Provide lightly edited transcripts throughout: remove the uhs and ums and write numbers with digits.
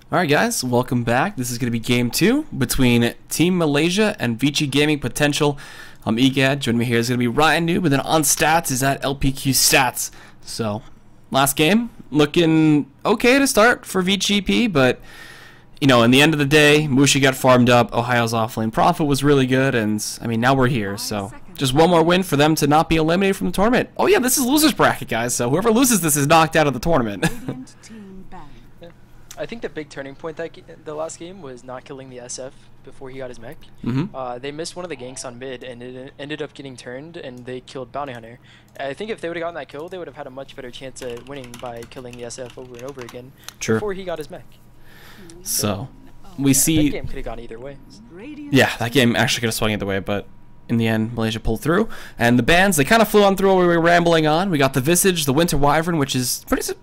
Alright guys, welcome back. This is going to be game 2 between Team Malaysia and VG Gaming Potential. I'm EGAD. Joining me here is going to be Ryan Noob, and then on stats is at LPQ Stats. So, last game, looking okay to start for VG.P, but, you know, in the end of the day, Mushi got farmed up, Ohio's offlane profit was really good, and, I mean, now we're here, so just one more win for them to not be eliminated from the tournament. Oh yeah, this is loser's bracket, guys, so whoever loses this is knocked out of the tournament. I think the big turning point the last game was not killing the SF before he got his mech. They missed one of the ganks on mid, and it ended up getting turned, and they killed Bounty Hunter. I think if they would have gotten that kill, they would have had a much better chance at winning by killing the SF over and over again before he got his mech. So, we see... That game could have gone either way. Yeah, that game actually could have swung either way, but in the end, Malaysia pulled through. And the bans, they kind of flew on through what we were rambling on. We got the Visage, the Winter Wyvern, which is pretty,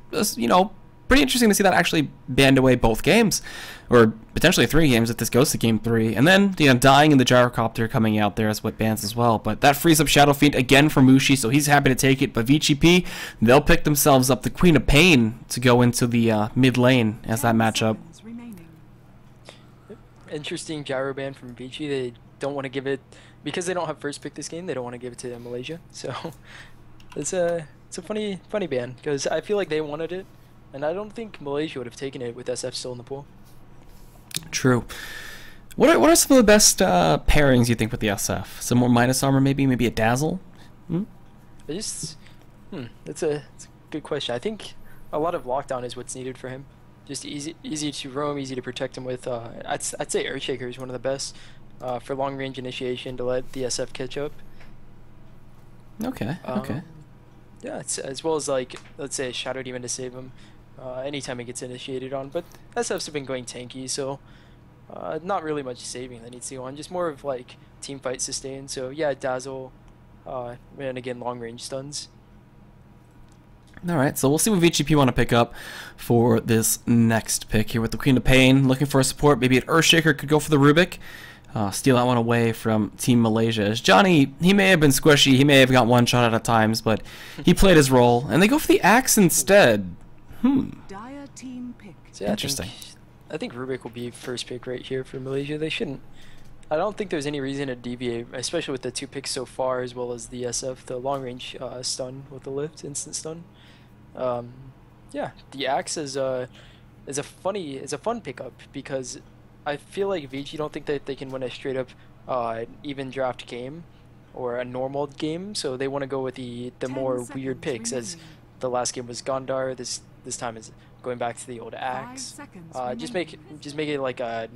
you know, pretty interesting to see that actually banned away both games, or potentially 3 games if this goes to game 3. And then, you know, Dying in the Gyrocopter coming out there is what bans as well. But that frees up Shadow Fiend again for Mushi, so he's happy to take it. But VG.P, they'll pick themselves up the Queen of Pain to go into the mid lane as that matchup. Interesting gyro ban from VG. They don't want to give it, because they don't have first pick this game, they don't want to give it to Malaysia. So it's a funny ban, because I feel like they wanted it. And I don't think Malaysia would have taken it with SF still in the pool. True. What are some of the best pairings you think with the SF? Some more minus armor, maybe a Dazzle? It's a good question. I think a lot of lockdown is what's needed for him. Just easy to roam, easy to protect him with. I'd say Earthshaker is one of the best for long range initiation to let the SF catch up. Okay. Okay. Yeah, as well as, like, let's say a Shadow Demon to save him anytime it gets initiated on. But SF's been going tanky, so not really much saving that needs to go on. Just more of, like, team fight sustain. So yeah, Dazzle, and again long range stuns. Alright, so we'll see what VG.P want to pick up for this next pick here with the Queen of Pain. Looking for a support, maybe an Earthshaker could go for the Rubik. Steal that one away from Team Malaysia. As Johnny, he may have been squishy, he may have got one shot at times, but he played his role, and they go for the Axe instead. Dire team pick. So yeah, interesting. I think Rubik will be first pick right here for Malaysia. They shouldn't. I don't think there's any reason to deviate, especially with the 2 picks so far, as well as the SF, the long range stun with the lift, instant stun. Yeah, the Axe is a fun pickup, because I feel like VG don't think that they can win a straight up even draft game or a normal game, so they want to go with the more weird picks, as the last game was Gondar, this time is going back to the old Axe. Just make it like a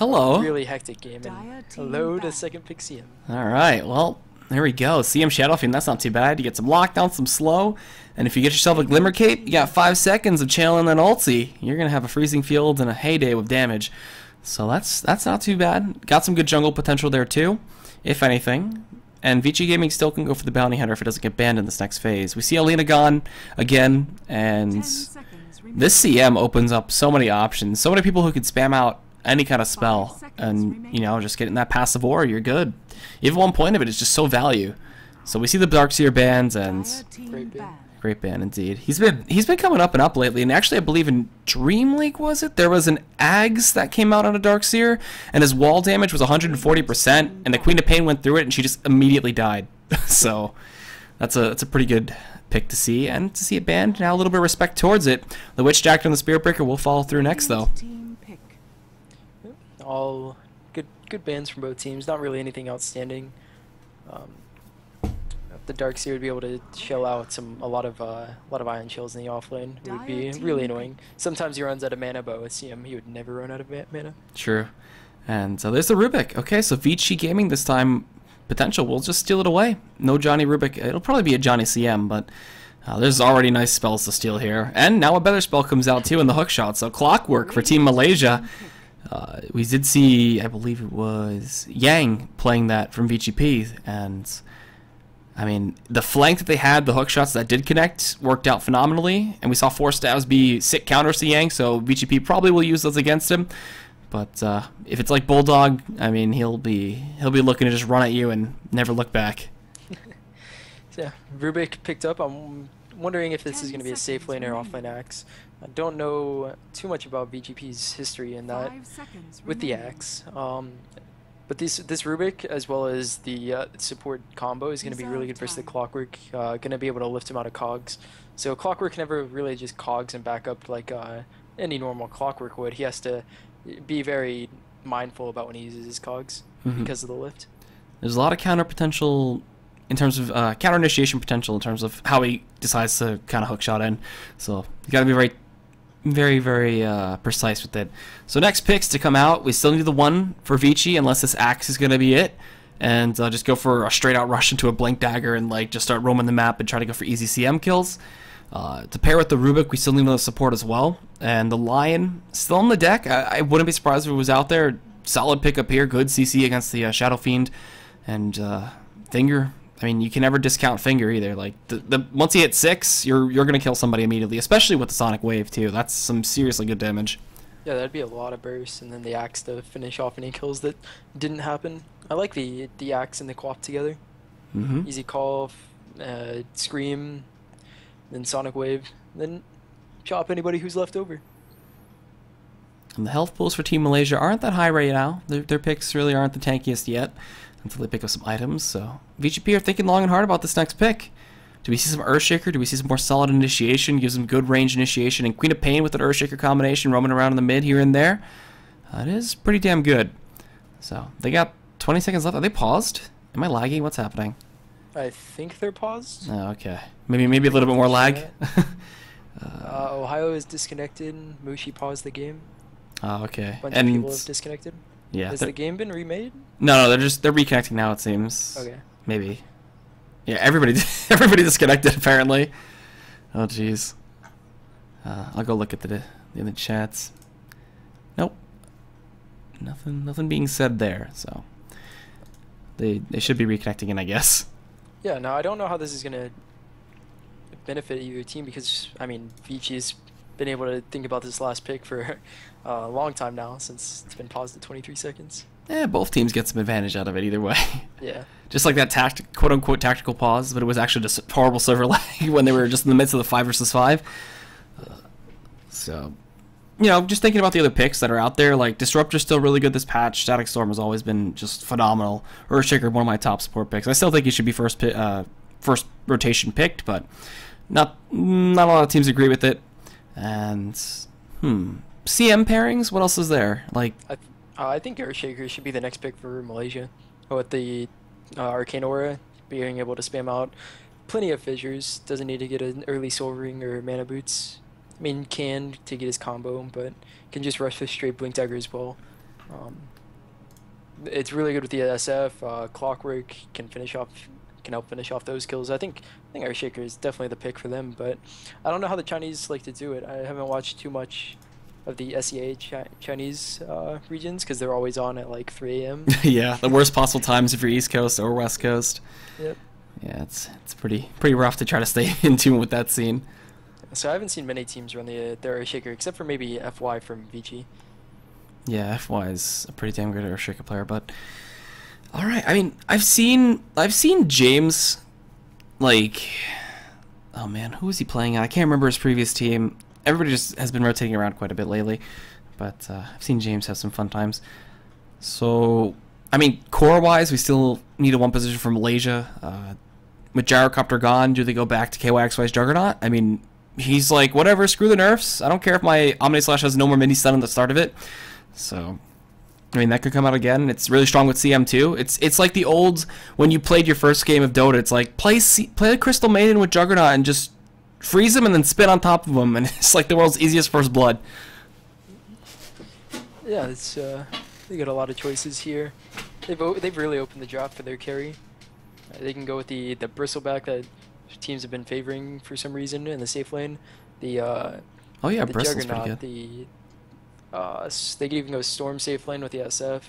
really hectic game, and hello to second pick CM. Alright, well, there we go. CM Shadow Fiend, that's not too bad. You get some lockdown, some slow, and if you get yourself a Glimmer Cape, you got 5 seconds of channeling that ulti. You're going to have a freezing field and a heyday with damage. So that's not too bad. Got some good jungle potential there too, if anything. And VG Gaming still can go for the Bounty Hunter if it doesn't get banned in this next phase. We see Alina gone again, and this CM opens up so many options. So many people who could spam out any kind of spell, and, you know, just getting that passive aura, you're good. Even 1 point of it is just so value. So we see the Darkseer bans, and great ban indeed. He's been coming up and up lately, and actually I believe in Dream League, was it? There was an Ags that came out on a Darkseer, and his wall damage was 140%, and the Queen of Pain went through it, and she just immediately died. So that's a pretty good pick to see, and to see it banned, now a little bit of respect towards it. The Witch Jack and the Spirit Breaker will follow through next, though. All good bans from both teams. Not really anything outstanding. The Darkseer would be able to shell out a lot of iron shells in the offlane. It would be really annoying. Sometimes he runs out of mana, but with CM he would never run out of mana. True. And so there's the Rubik. Okay, so VG Gaming this time, potential, we'll just steal it away. No Johnny Rubik. It'll probably be a Johnny CM, but there's already nice spells to steal here. And now a better spell comes out too in the hook shot. So Clockwork for Team Malaysia. We did see, I believe it was Yang playing that from VG.P, and I mean, the flank that they had, the hook shots that did connect, worked out phenomenally, and we saw 4 stabs be sick counters to Yang, so VG.P probably will use those against him. But if it's like Bulldog, I mean, he'll be looking to just run at you and never look back. So yeah, Rubik picked up. I'm wondering if this is going to be a safe lane or off lane Axe. I don't know too much about VG.P's history in that with the axe. But this Rubik, as well as the support combo, is going to be really good versus the Clockwork. Going to be able to lift him out of cogs. So Clockwork never really just cogs and back up like any normal Clockwork would. He has to be very mindful about when he uses his cogs because of the lift. There's a lot of counter potential in terms of counter initiation potential in terms of how he decides to kind of hook shot in. So you got to be very precise with it. So next picks to come out, we still need the one for Vici unless this axe is going to be it. And just go for a straight out rush into a blink dagger and like just start roaming the map and try to go for easy CM kills. To pair with the Rubik, we still need another support as well. And the Lion, still on the deck. I wouldn't be surprised if it was out there. Solid pick up here. Good CC against the Shadow Fiend. And Finger, I mean, you can never discount Finger either. Like once he hits 6, you're going to kill somebody immediately, especially with the Sonic Wave too. That's some seriously good damage. Yeah, that'd be a lot of burst, and then the axe to finish off any kills that didn't happen. I like the axe and the Quap together. Easy call, Scream, then Sonic Wave, then chop anybody who's left over. And the health pools for Team Malaysia aren't that high right now. Their picks really aren't the tankiest yet until they pick up some items. So VG.P are thinking long and hard about this next pick. Do we see some Earthshaker? Do we see some more solid initiation? Gives them good range initiation. And Queen of Pain with an Earthshaker combination roaming around in the mid here and there. It is pretty damn good. So they got 20 seconds left. Are they paused? Am I lagging? What's happening? I think they're paused. Oh, okay. Maybe a little bit more lag. Ohio is disconnected. Mushi paused the game. Oh, okay. A bunch of people have disconnected. Yeah. Has the game been remade? No, they're reconnecting now. It seems. Okay. Maybe. Yeah, everybody disconnected apparently. Oh jeez. I'll go look at the chats. Nope. Nothing being said there. So they should be reconnecting in, I guess. Yeah. No, I don't know how this is gonna benefit either team because I mean, Vici's been able to think about this last pick for a long time now since it's been paused at 23 seconds. Yeah, both teams get some advantage out of it either way. Yeah. Just like that quote-unquote tactical pause, but it was actually just horrible server lag when they were just in the midst of the 5 versus 5. So, you know, just thinking about the other picks that are out there, like Disruptor's still really good this patch. Static Storm has always been just phenomenal. Earthshaker, one of my top support picks. I still think he should be first rotation picked, but not a lot of teams agree with it. And CM pairings, what else is there? Like I think Earthshaker should be the next pick for Malaysia. With the Arcane Aura being able to spam out plenty of fissures, doesn't need to get an early Soul Ring or Mana Boots. I mean, can to get his combo, but can just rush with straight Blink Dagger as well. It's really good with the SF. Clockwork can help finish off those kills. I think Earthshaker is definitely the pick for them, but I don't know how the Chinese like to do it. I haven't watched too much of the SEA Chinese regions because they're always on at like 3 a.m. Yeah, the worst possible times if you're East Coast or West Coast. Yep. Yeah, it's pretty rough to try to stay in tune with that scene. So I haven't seen many teams run their Earthshaker except for maybe FY from VG. Yeah, FY is a pretty damn good Earthshaker player, but all right. I mean, I've seen James, like, oh man, who was he playing at? I can't remember his previous team. Everybody just has been rotating around quite a bit lately, but I've seen James have some fun times. So, I mean, core-wise, we still need a one position for Malaysia. With Gyrocopter gone, do they go back to KYXY's Juggernaut? I mean, he's like, whatever, screw the nerfs. I don't care if my Omni Slash has no more mini stun at the start of it. So, I mean, that could come out again. It's really strong with CM too. It's like the old, when you played your first game of Dota, it's like, play the Crystal Maiden with Juggernaut and just freeze him and then spin on top of him, and it's like the world's easiest first blood. Yeah, it's they got a lot of choices here. They've really opened the drop for their carry. They can go with the bristleback that teams have been favoring for some reason in the safe lane. Oh yeah, the Bristle's Juggernaut, pretty good. they can even go Storm safe lane with the SF.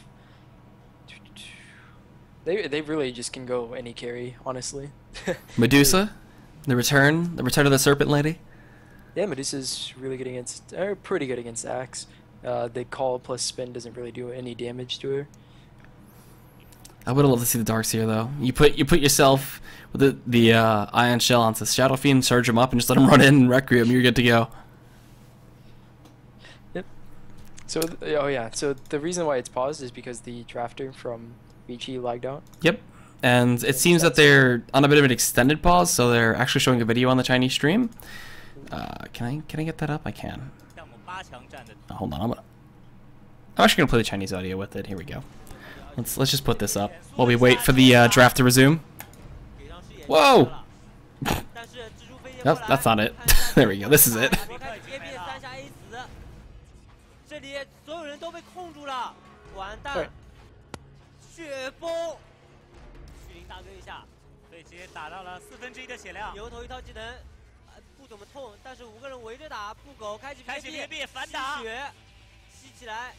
They really just can go any carry, honestly. Medusa, the return of the Serpent Lady. Yeah, Medusa's really good against, or pretty good against Axe. The call plus spin doesn't really do any damage to her. I would have loved to see the Darkseer though. You put yourself with the Ion Shell onto Shadow Fiend, surge him up, and just let him run in and Requiem. You're good to go. So, oh yeah. So the reason why it's paused is because the drafter from VG lagged out. Yep. And it seems that they're on a bit of an extended pause, so they're actually showing a video on the Chinese stream. Can I get that up? I can. Hold on, I'm actually gonna play the Chinese audio with it. Here we go. Let's just put this up while we wait for the draft to resume. Whoa! Nope, that's not it. There we go. This is it. 这里所有人都被控住了，完蛋！雪崩，许林大哥一下，被直接打到了1/4的血量。牛头一套技能，不怎么痛，但是5个人围着打，不狗开启 VG.P 反打，吸血，吸起来，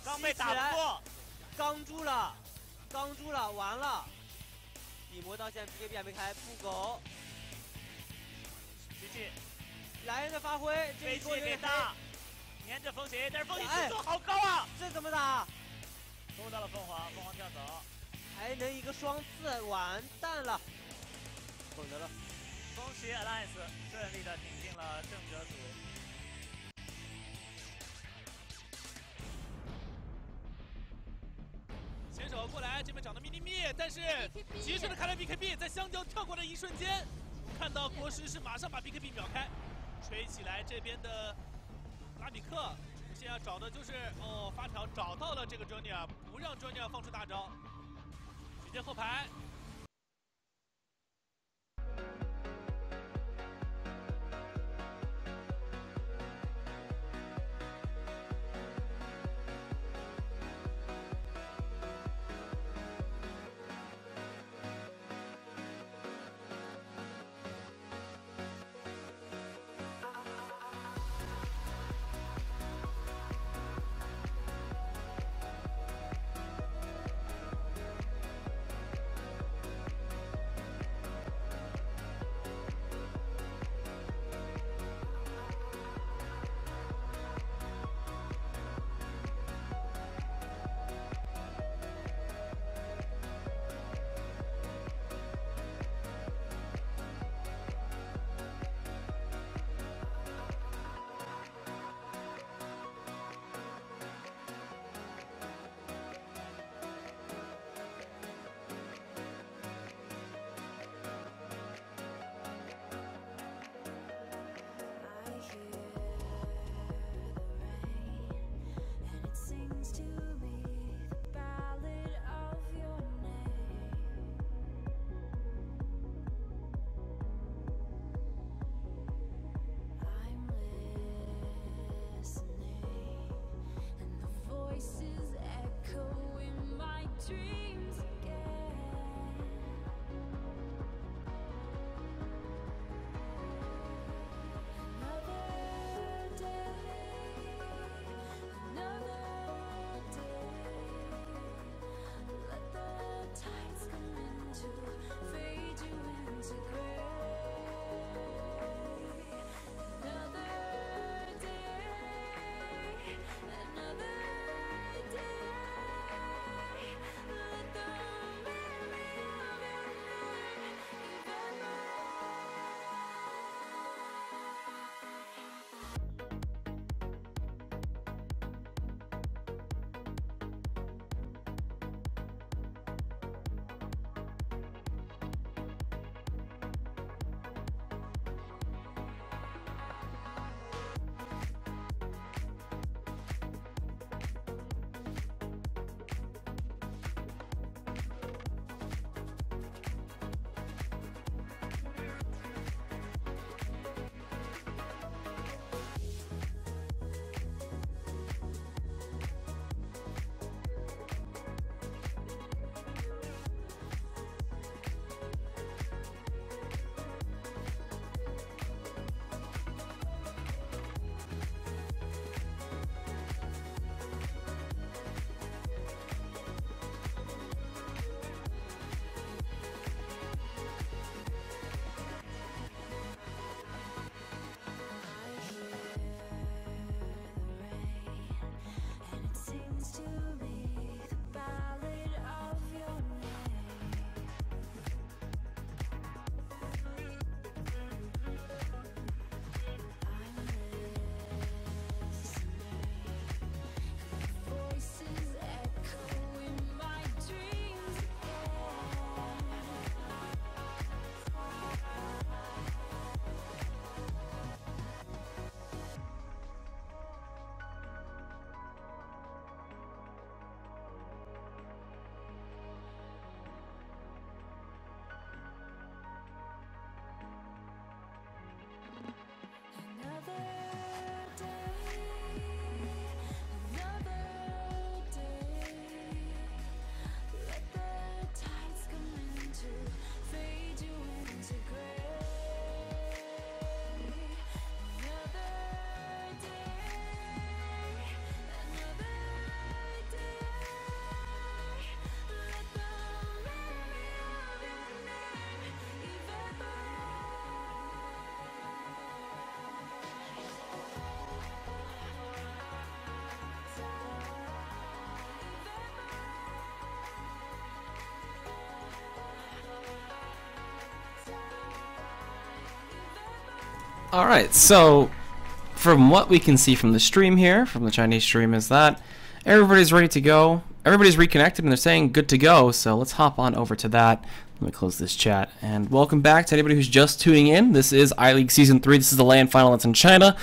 刚被打不过，刚住了，完了！底魔到现在 VG.P 还没开，不狗。莱恩的发挥，这一波有点大。 粘着风邪，但是风邪速度好高啊！这怎么打？勾到了凤凰，凤凰跳走，还能一个双刺，完蛋了！混得了，风邪 Alliance 顺利的挺进了正者组。前手过来，这边找到迷你灭，但是及时的开了 VG.P， 在香蕉跳过的一瞬间，看到国师是马上把 VG.P 秒开，吹起来这边的。 拉比克现在找的就是发条找到了这个 Junior， 不让 Junior 放出大招，直接后排。Alright, so from what we can see from the stream here, from the Chinese stream, is that everybody's ready to go. Everybody's reconnected and they're saying good to go, so let's hop on over to that. Let me close this chat. And welcome back to anybody who's just tuning in. This is iLeague Season 3. This is the LAN final that's in China.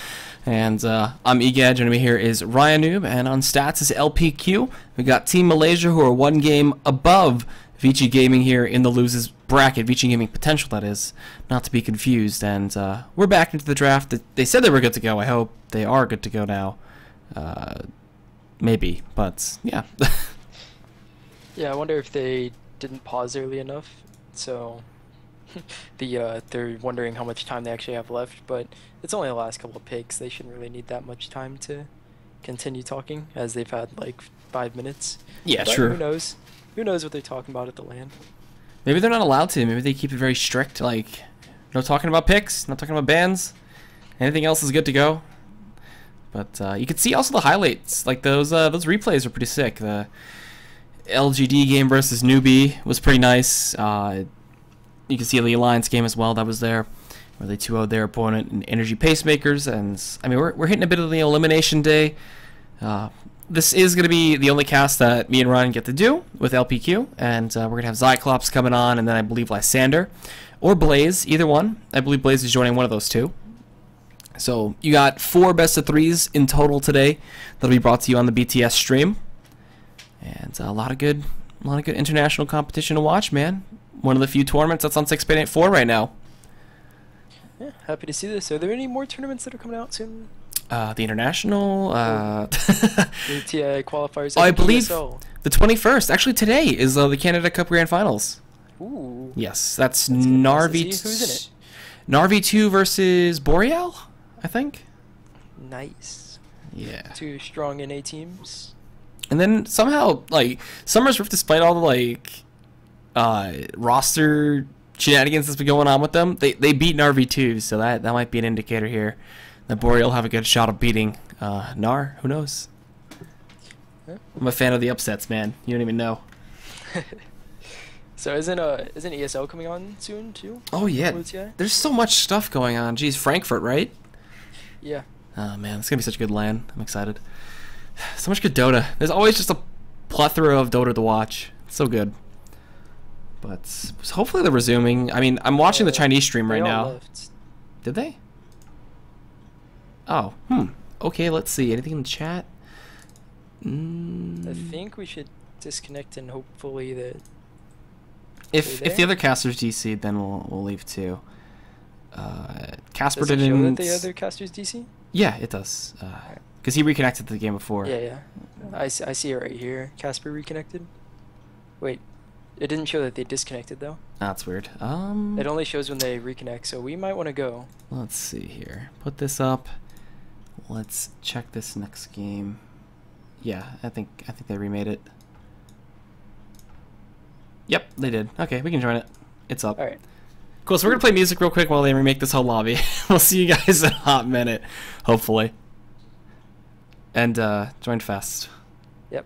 And I'm EGAD. Joining me here is Ryanoob. And on stats is LPQ. We got Team Malaysia, who are one game above VG Gaming here in the losers bracket. VG Gaming potential, that is. Not to be confused. And we're back into the draft. They said they were good to go. I hope they are good to go now. Maybe. But, yeah. Yeah, I wonder if they didn't pause early enough, so they're wondering how much time they actually have left, but it's only the last couple of picks. They shouldn't really need that much time to continue talking, as they've had like 5 minutes. Yeah, but sure. Who knows? Who knows what they're talking about at the LAN? Maybe they're not allowed to. Maybe they keep it very strict, like no talking about picks, not talking about bans. Anything else is good to go. But you can see also the highlights, like those replays are pretty sick. The LGD game versus Newbie was pretty nice. You can see the Alliance game as well that was there, where they 2-0'd their opponent in Energy Pacemakers. And I mean, we're hitting a bit of the elimination day. This is going to be the only cast that me and Ryan get to do with LPQ, and we're going to have Zyclops coming on, and then I believe Lysander or Blaze, either one. I believe Blaze is joining one of those two. So you got 4 best of 3s in total today that'll be brought to you on the BTS stream. And a lot of good international competition to watch, man. One of the few tournaments that's on 6.84 right now. Yeah, happy to see this. Are there any more tournaments that are coming out soon? The international, the TI qualifiers. I believe ESL. the 21st. Actually, today is the Canada Cup Grand Finals. Ooh. Yes, that's Narvi. Who's in it? Narvi 2 versus Boreal, I think. Nice. Yeah. 2 strong NA teams. And then somehow, like, Summer's Rift, despite all the, like, roster shenanigans that's been going on with them, they beat Narvi 2, so that might be an indicator here that Boreal have a good shot of beating Nar. Who knows? Yeah. I'm a fan of the upsets, man. You don't even know. So isn't ESL coming on soon too? Oh yeah. There's so much stuff going on. Geez, Frankfurt, right? Yeah. Oh man, it's gonna be such a good LAN. I'm excited. So much good Dota. There's always just a plethora of Dota to watch. It's so good. But hopefully they're resuming. I mean, I'm watching the Chinese stream right now. Left. Did they? Oh, okay, let's see. Anything in the chat? I think we should disconnect and hopefully that. If the other casters DC'd, then we'll leave too. Casper does it didn't. show that the other casters DC? Yeah, it does. Because he reconnected to the game before. Yeah. I see it right here. Casper reconnected. Wait, it didn't show that they disconnected though. That's weird. It only shows when they reconnect, so we might want to go. Let's see here. Put this up. Let's check this next game. Yeah, I think they remade it. Yep, they did. Okay, we can join it. It's up. All right. Cool. So we're gonna play music real quick while they remake this whole lobby. We'll see you guys in a hot minute, hopefully. And join fast. Yep.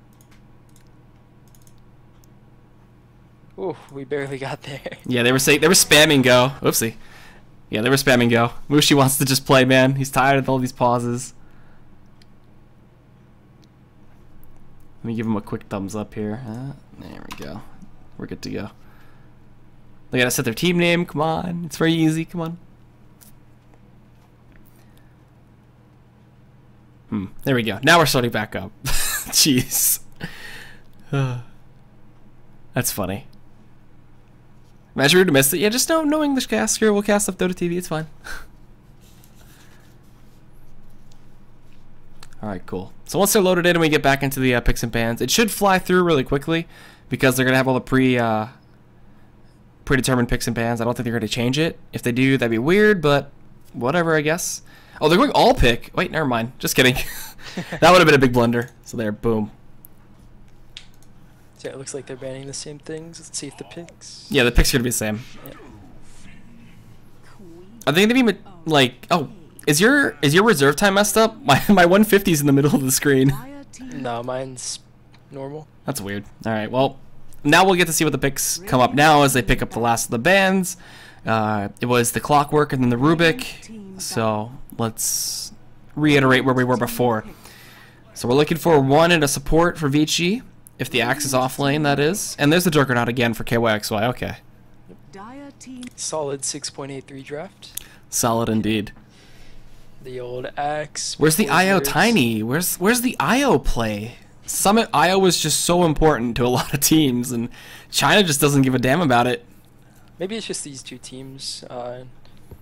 Ooh, we barely got there. Yeah, they were spamming go. Oopsie. Yeah, they were spamming go. Mushi wants to just play, man. He's tired of all these pauses. Let me give him a quick thumbs up here. There we go. We're good to go. They gotta set their team name. Come on. It's very easy. Come on. There we go. Now we're starting back up. Jeez. That's funny. Imagine we would have missed it. Yeah, just no English caster. We'll cast up Dota TV. It's fine. Alright, cool. So once they're loaded in and we get back into the picks and bans, it should fly through really quickly because they're going to have all the predetermined picks and bans. I don't think they're going to change it. If they do, that'd be weird, but whatever, I guess. Oh, they're going all pick. Wait, never mind. Just kidding. That would have been a big blunder. So there, boom. So it looks like they're banning the same things. Let's see if the picks. Yeah, the picks are going to be the same. Yeah. Are they going to be like... Oh, is your reserve time messed up? My 150's in the middle of the screen. No, mine's normal. That's weird. All right, well, now we'll get to see what the picks come up now as they pick up the last of the bans. It was the Clockwork and then the Rubik. So let's reiterate where we were before. So we're looking for 1 and a support for VG, if the Axe is off lane, that is. And there's the Juggernaut again for KYXY, okay. Solid 6.83 draft. Solid indeed. The old Axe. Where's the IO Tiny? Where's the IO play? Summit IO was just so important to a lot of teams, and China just doesn't give a damn about it. Maybe it's just these two teams.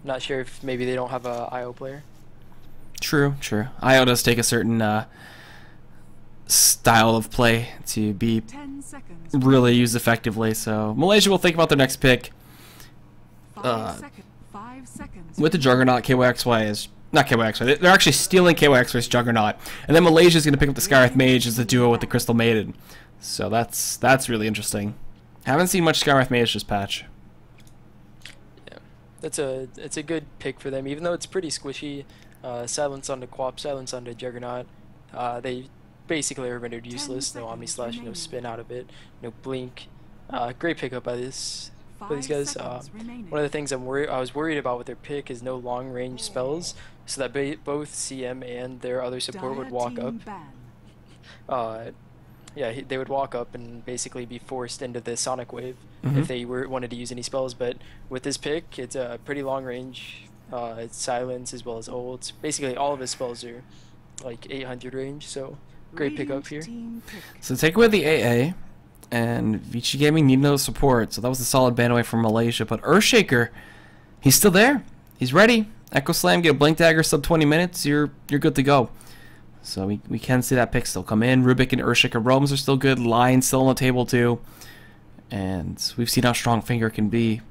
Not sure if maybe they don't have a IO player. True, true. IO does take a certain style of play to be really used effectively. So Malaysia will think about their next pick. 5 seconds. With the Juggernaut, KYXY is not KYXY. They're actually stealing KYXY's Juggernaut, and then Malaysia is going to pick up the Skywrath Mage as the duo with the Crystal Maiden. So that's really interesting. Haven't seen much Skywrath Mage this patch. Yeah, it's a good pick for them, even though it's pretty squishy. Silence onto Quap, silence onto Juggernaut. They basically are rendered useless. No Omni Slash, no spin out of it, no blink. Great pickup by these guys. One of the things I was worried about with their pick is no long range spells, so that both CM and their other support would walk up. Yeah, they would walk up and basically be forced into the Sonic Wave if they wanted to use any spells. But with this pick, it's a pretty long range. It's silence as well as ults. Basically, all of his spells are like 800 range. So great pickup here. So take away the AA, and VG Gaming need no support. So that was a solid ban away from Malaysia. But Earthshaker, he's still there. He's ready. Echo Slam, get a Blink Dagger sub 20 minutes. You're good to go. So we can see that pick still come in. Rubik and Earthshaker roams are still good. Lion still on the table too. And we've seen how strong Finger can be.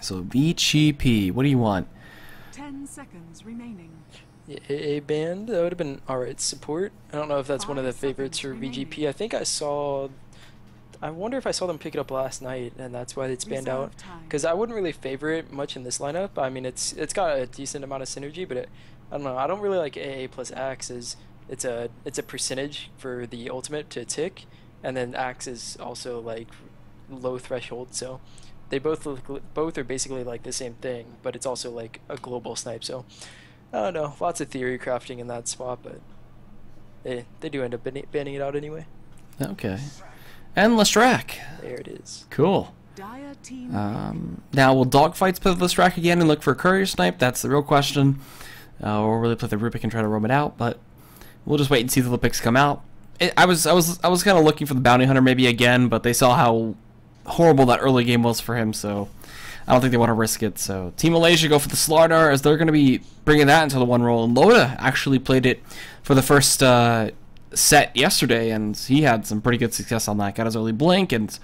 So VG.P, what do you want? 10 seconds remaining. Yeah, AA band, that would have been alright. Support, I don't know if that's one of the favorites for VG.P. I think I wonder if I saw them pick it up last night, and that's why it's banned out. Because I wouldn't really favor it much in this lineup. I mean, it's got a decent amount of synergy, but I don't know. I don't really like AA plus Axe. It's a percentage for the ultimate to tick, and then Axe is also like low threshold. So they both are basically like the same thing, but it's also like a global snipe. So I don't know. Lots of theory crafting in that spot, but they do end up banning it out anyway. Okay. And Lestrak. There it is. Cool. Now, will Dogfights play the Lestrak again and look for a courier snipe? That's the real question. Or really play the Rubik and try to roam it out, but we'll just wait and see the picks come out. I was kind of looking for the Bounty Hunter maybe again, but they saw how horrible that early game was for him, so I don't think they want to risk it. So Team Malaysia go for the Slardar as they're going to be bringing that into the one roll. And Loda actually played it for the first set yesterday, and he had some pretty good success on that. Got his early blink and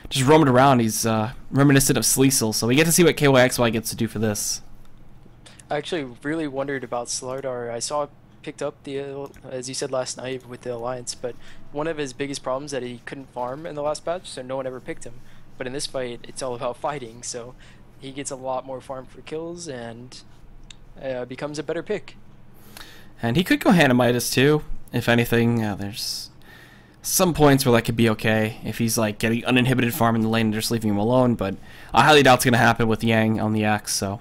just roamed around. He's reminiscent of Sleesel, so we get to see what KYXY gets to do for this. I actually really wondered about Slardar. I saw it picked up as you said last night with the Alliance, but one of his biggest problems that he couldn't farm in the last patch, so no one ever picked him. But in this fight, it's all about fighting, so he gets a lot more farm for kills and becomes a better pick. And he could go Hanamitis too, if anything. There's some points where that could be okay if he's like getting uninhibited farm in the lane and just leaving him alone, but I highly doubt it's going to happen with Yang on the Axe. So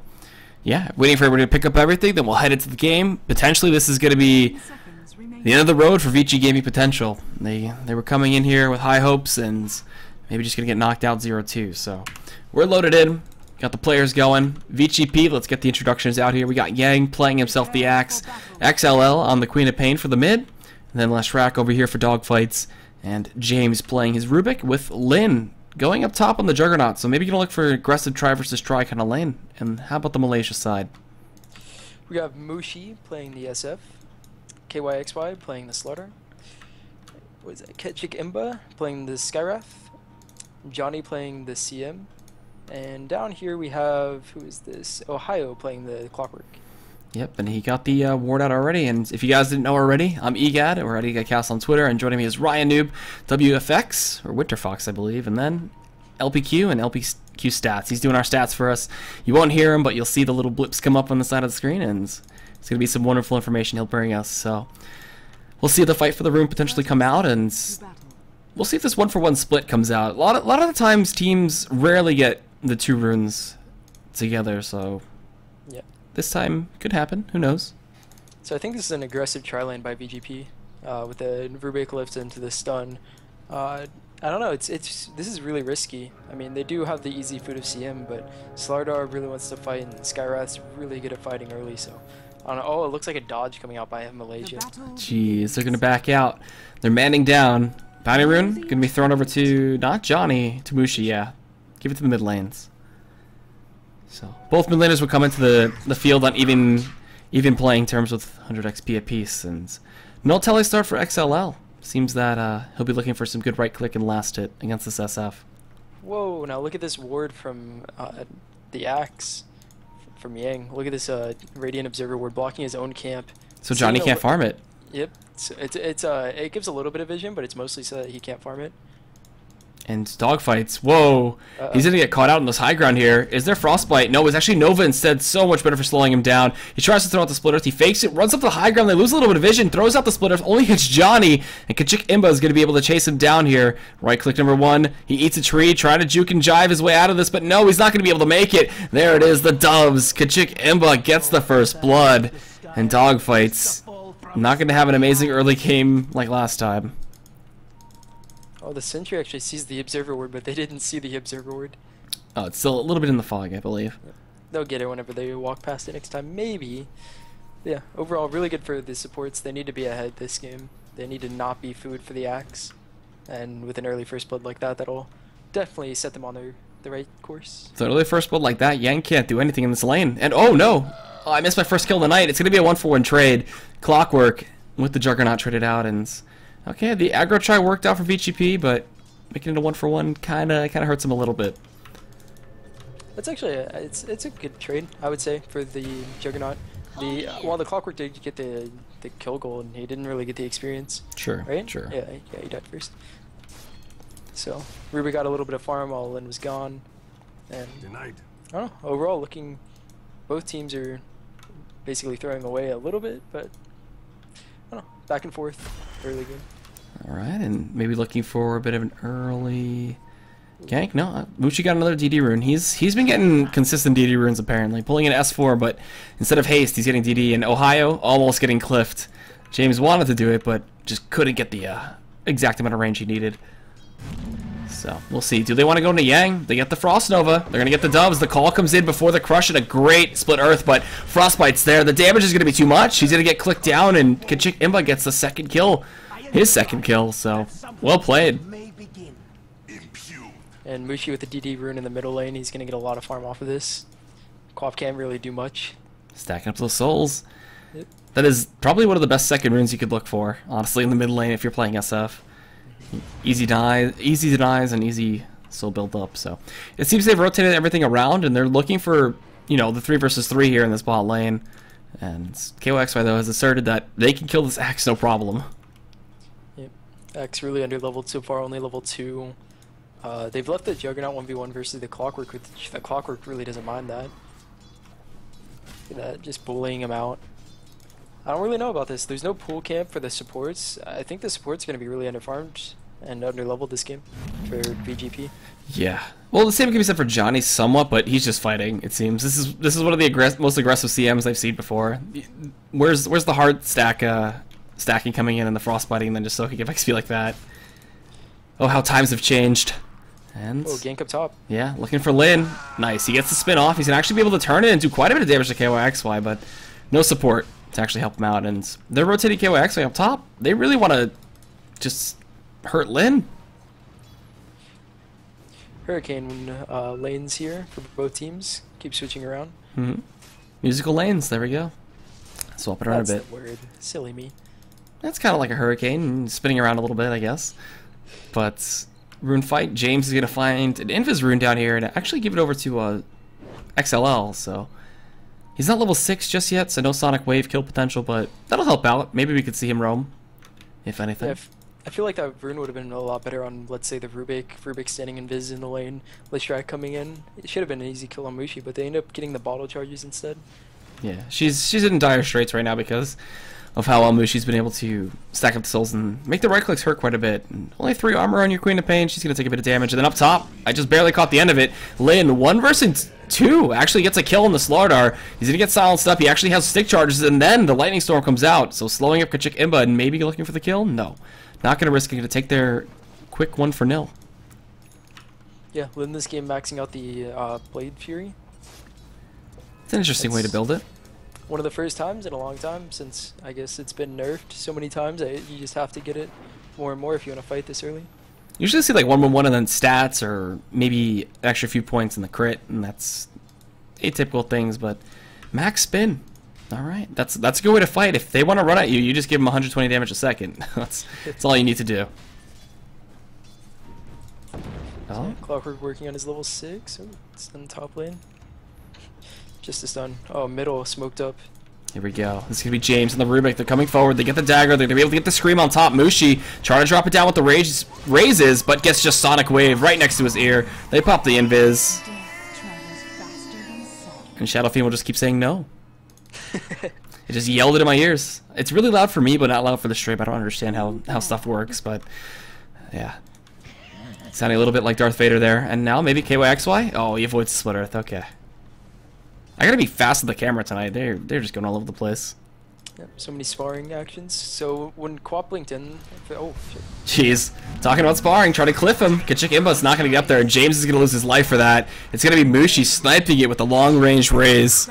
yeah, waiting for everybody to pick up everything, then we'll head into the game. Potentially this is going to be the end of the road for VG Gaming potential. They were coming in here with high hopes and maybe just going to get knocked out 0-2. So we're loaded in. Got the players going. VG.P, let's get the introductions out here. We got Yang playing himself the Axe. XLL on the Queen of Pain for the mid. And then Lestrak over here for Dogfights. And James playing his Rubik with Lin going up top on the Juggernaut. So maybe you're going to look for aggressive try versus try kind of lane. And how about the Malaysia side? We have Mushi playing the SF. KYXY playing the Slaughter. What is that? Ketchik Imba playing the Skywrath. Johnny playing the CM. And down here we have, who is this? Ohio playing the Clockwork. Yep, and he got the ward out already. And if you guys didn't know already, I'm EGAD, or at EGAD on Twitter, and joining me is Ryan Noob, WFX, or Winter Fox, I believe, and then LPQ and LPQ stats. He's doing our stats for us. You won't hear him, but you'll see the little blips come up on the side of the screen, and it's going to be some wonderful information he'll bring us. So we'll see the fight for the room potentially come out, and we'll see if this 1-for-1 split comes out. A lot of the times teams rarely get the two runes together, so Yeah. this time could happen. Who knows? So I think this is an aggressive try lane by VG.P with the Rubik lift into the stun. I don't know. This is really risky. I mean, they do have the easy food of CM, but Slardar really wants to fight, and Skyrath's really good at fighting early. So, I don't know. Oh, it looks like a dodge coming out by Malaysia. Jeez, they're gonna back out. They're manning down. Bounty rune gonna be thrown over to not Johnny, to Mushi. Yeah, give it to the mid lanes. So both mid laners will come into the field on even playing terms with 100 XP apiece, and no tele start for XLL. Seems that he'll be looking for some good right click and last hit against this SF. Whoa! Now look at this ward from the Axe from Yang. Look at this Radiant Observer ward blocking his own camp. So Johnny can't farm it. Yep. It gives a little bit of vision, but it's mostly so that he can't farm it. And dogfights. Whoa. He's going to get caught out on this high ground here. Is there Frostbite? No, it's actually Nova instead. So much better for slowing him down. He tries to throw out the Split Earth. He fakes it, runs up the high ground. They lose a little bit of vision, throws out the Split Earth, only hits Johnny. And Kachik Imba is going to be able to chase him down here. Right click number 1. He eats a tree, trying to juke and jive his way out of this, but no, he's not going to be able to make it. There it is, the Doves. Kachik Imba gets the first blood. And dogfights. Not going to have an amazing early game like last time. Oh, the Sentry actually sees the Observer ward, but they didn't see the Observer ward. Oh, it's still a little bit in the fog, I believe. They'll get it whenever they walk past it next time, maybe. Yeah, overall, really good for the supports. They need to be ahead this game. They need to not be food for the Axe. And with an early first blood like that, that'll definitely set them on the right course. So early first blood like that, Yang can't do anything in this lane. And oh no! Oh, I missed my first kill of the night. It's going to be a 1-for-1 trade. Clockwork with the Juggernaut traded out, and okay, the aggro try worked out for VG.P, but making it a 1-for-1 kind of hurts him a little bit. That's actually it's a good trade, I would say, for the Juggernaut. While the Clockwork did get the kill goal, and he didn't really get the experience. Sure, right? Sure. Yeah, he died first. So Ruby got a little bit of farm while Lin was gone, and I don't know. Overall, both teams are basically throwing away a little bit, but I don't know, back and forth early game. All right, and maybe looking for a bit of an early gank. No, Mushi got another DD rune. He's been getting consistent DD runes apparently, pulling in S4, but instead of haste, he's getting DD. And Ohio almost getting cliffed. James wanted to do it, but just couldn't get the exact amount of range he needed. So we'll see. Do they want to go into Yang? They get the Frost Nova. They're gonna get the Doves. The call comes in before the crush and a great Split Earth, but Frostbite's there. The damage is gonna be too much. He's gonna get clicked down, and Kachik Imba gets the second kill. His second kill, so well played. And Mushi with the DD rune in the middle lane, he's going to get a lot of farm off of this. Quaff can't really do much. Stacking up those souls. Yep. That is probably one of the best second runes you could look for, honestly, in the mid lane if you're playing SF. Easy denies, and easy soul build up. So it seems they've rotated everything around, and they're looking for, you know, the 3 versus 3 here in this bot lane. And KOXY, though, has asserted that they can kill this Axe no problem. Yep. Axe really under leveled so far, only level 2. They've left the Juggernaut 1v1 versus the Clockwork, which the Clockwork really doesn't mind that. Look at that, just bullying him out. I don't really know about this. There's no pool camp for the supports. I think the support's going to be really underfarmed and underleveled this game for VG.P. Yeah. Well, the same can be said for Johnny somewhat, but he's just fighting, it seems. This is one of the most aggressive CMs I've seen before. Where's the hard stacking coming in and the frostbiting and then just soaking XP like that? Oh, how times have changed. And gank up top. Yeah, looking for Lin. Nice. He gets the spin off. He's going to actually be able to turn it and do quite a bit of damage to KYXY, but no support to actually help him out. And they're rotating KYXY up top. They really want to just hurt Lin. Hurricane lanes here for both teams. Keep switching around. Musical lanes. There we go. Swap it around a bit. That's the word. Silly me. That's kind of like a hurricane, spinning around a little bit, I guess. But rune fight, James is going to find an Invis rune down here and actually give it over to XLL. So he's not level 6 just yet, so no Sonic Wave kill potential, but that'll help out. Maybe we could see him roam, if anything. Yeah, I feel like that rune would have been a lot better on, let's say, the Rubik standing Invis in the lane, Listrak coming in. It should have been an easy kill on Mushi, but they end up getting the bottle charges instead. Yeah, she's in dire straits right now because of how well Mushi's been able to stack up the souls and make the right clicks hurt quite a bit. And only 3 armor on your Queen of Pain. She's going to take a bit of damage. And then up top, I just barely caught the end of it. Lin, 1 versus 2, actually gets a kill in the Slardar. He's going to get silenced up. He actually has stick charges, and then the Lightning Storm comes out. So slowing up Kachik Imba and maybe looking for the kill? No. Not going to risk it. Going to take their quick 1-0. Yeah, Lin this game maxing out the Blade Fury. It's an interesting way to build it. One of the first times in a long time, since I guess it's been nerfed so many times. You just have to get it more and more if you want to fight this early. Usually see like 1-1-1 and then stats, or maybe an extra few points in the crit, and that's atypical things. But max spin, all right, that's a good way to fight. If they want to run at you, you just give them 120 damage a second. that's all you need to do. Oh. Clockwork working on his level 6. Oh, it's in top lane. Just a stun. Oh, middle smoked up. Here we go. This is going to be James and the Rubik. They're coming forward. They get the dagger. They're going to be able to get the scream on top. Mushi trying to drop it down with the raises, but gets just Sonic Wave right next to his ear. They pop the invis. And Shadow Fiend will just keep saying no. It just yelled it in my ears. It's really loud for me, but not loud for the stream. I don't understand how stuff works, but yeah. Sounding a little bit like Darth Vader there. And now maybe KYXY? Oh, he avoids the Split Earth. Okay. I gotta be fast with the camera tonight. They're just going all over the place. Yep, so many sparring actions. So when Quap blinked in, oh shit. Jeez, talking about sparring, try to cliff him. Kachik Imba's not gonna get up there, and James is gonna lose his life for that. It's gonna be Mushi sniping it with the long range raise.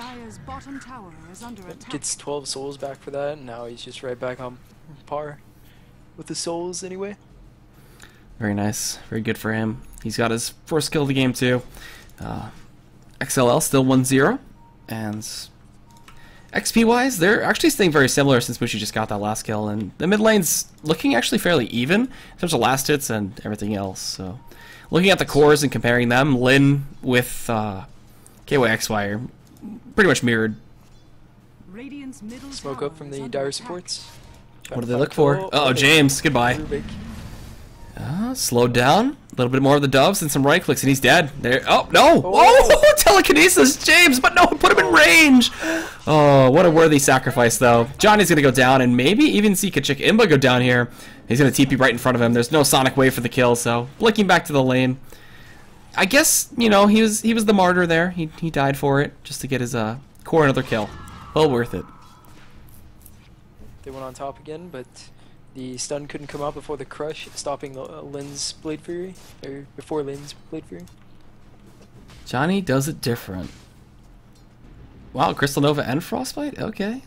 Gets 12 souls back for that, and now he's just right back on par with the souls anyway. Very nice, very good for him. He's got his first kill of the game too. XLL still 1-0. And XP-wise, they're actually staying very similar since Mushi just got that last kill. And the mid lane's looking actually fairly even in terms of last hits and everything else. So, looking at the cores and comparing them, Lin with KYXY are pretty much mirrored. Smoke up from the dire supports. What do they look for? Uh-oh, James, goodbye. Slowed down. A little bit more of the doves and some right clicks, and he's dead. There. Oh, no! Oh, telekinesis, James, but no, put him in range! Oh, what a worthy sacrifice, though. Johnny's going to go down, and maybe even see Kachik Imba go down here. He's going to TP right in front of him. There's no Sonic Wave for the kill, so blinking back to the lane. I guess, you know, he was the martyr there. He died for it, just to get his core another kill. Well worth it. They went on top again, but the stun couldn't come out before the crush, stopping Lin's Blade Fury, or before Lin's Blade Fury. Johnny does it different. Wow, Crystal Nova and Frostbite? Okay.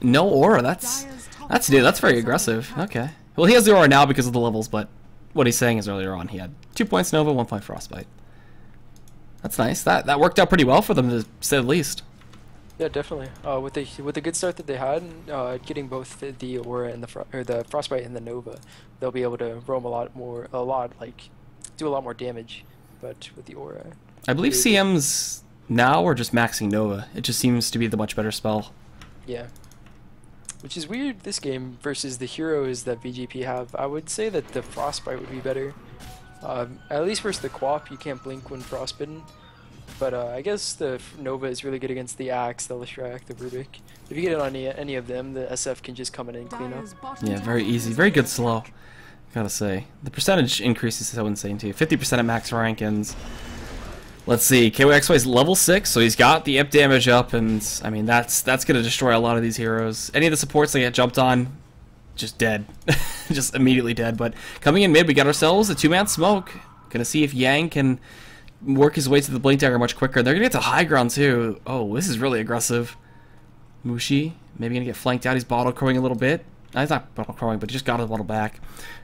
No aura, that's new, that's very aggressive. Okay. Well, he has the aura now because of the levels, but what he's saying is earlier on he had 2 points Nova, 1 point Frostbite. That's nice. That worked out pretty well for them, to say the least. Yeah, definitely. With the good start that they had, getting both the aura and the Frostbite and the Nova, they'll be able to roam do a lot more damage. But with the aura, I believe CM's now or just maxing Nova. It just seems to be the much better spell. Yeah. Which is weird this game versus the heroes that VG.P have. I would say that the Frostbite would be better. At least versus the Quap, you can't blink when frostbitten. But I guess the Nova is really good against the Axe, the Leshrac, the Rubik. If you get it on any of them, the SF can just come in and clean up. Yeah, very easy. Very good slow, gotta say. The percentage increase is so insane too. 50% at max rank, and let's see, KYXY is level 6, so he's got the imp damage up, and I mean that's gonna destroy a lot of these heroes. Any of the supports that get jumped on, just dead. Just immediately dead. But coming in mid, we got ourselves a 2-man smoke. Gonna see if Yang can work his way to the blink dagger much quicker. They're gonna get to high ground too. Oh, this is really aggressive. Mushi maybe gonna get flanked out. He's bottle crowing a little bit. He's not bottle crowing, but he just got his bottle back.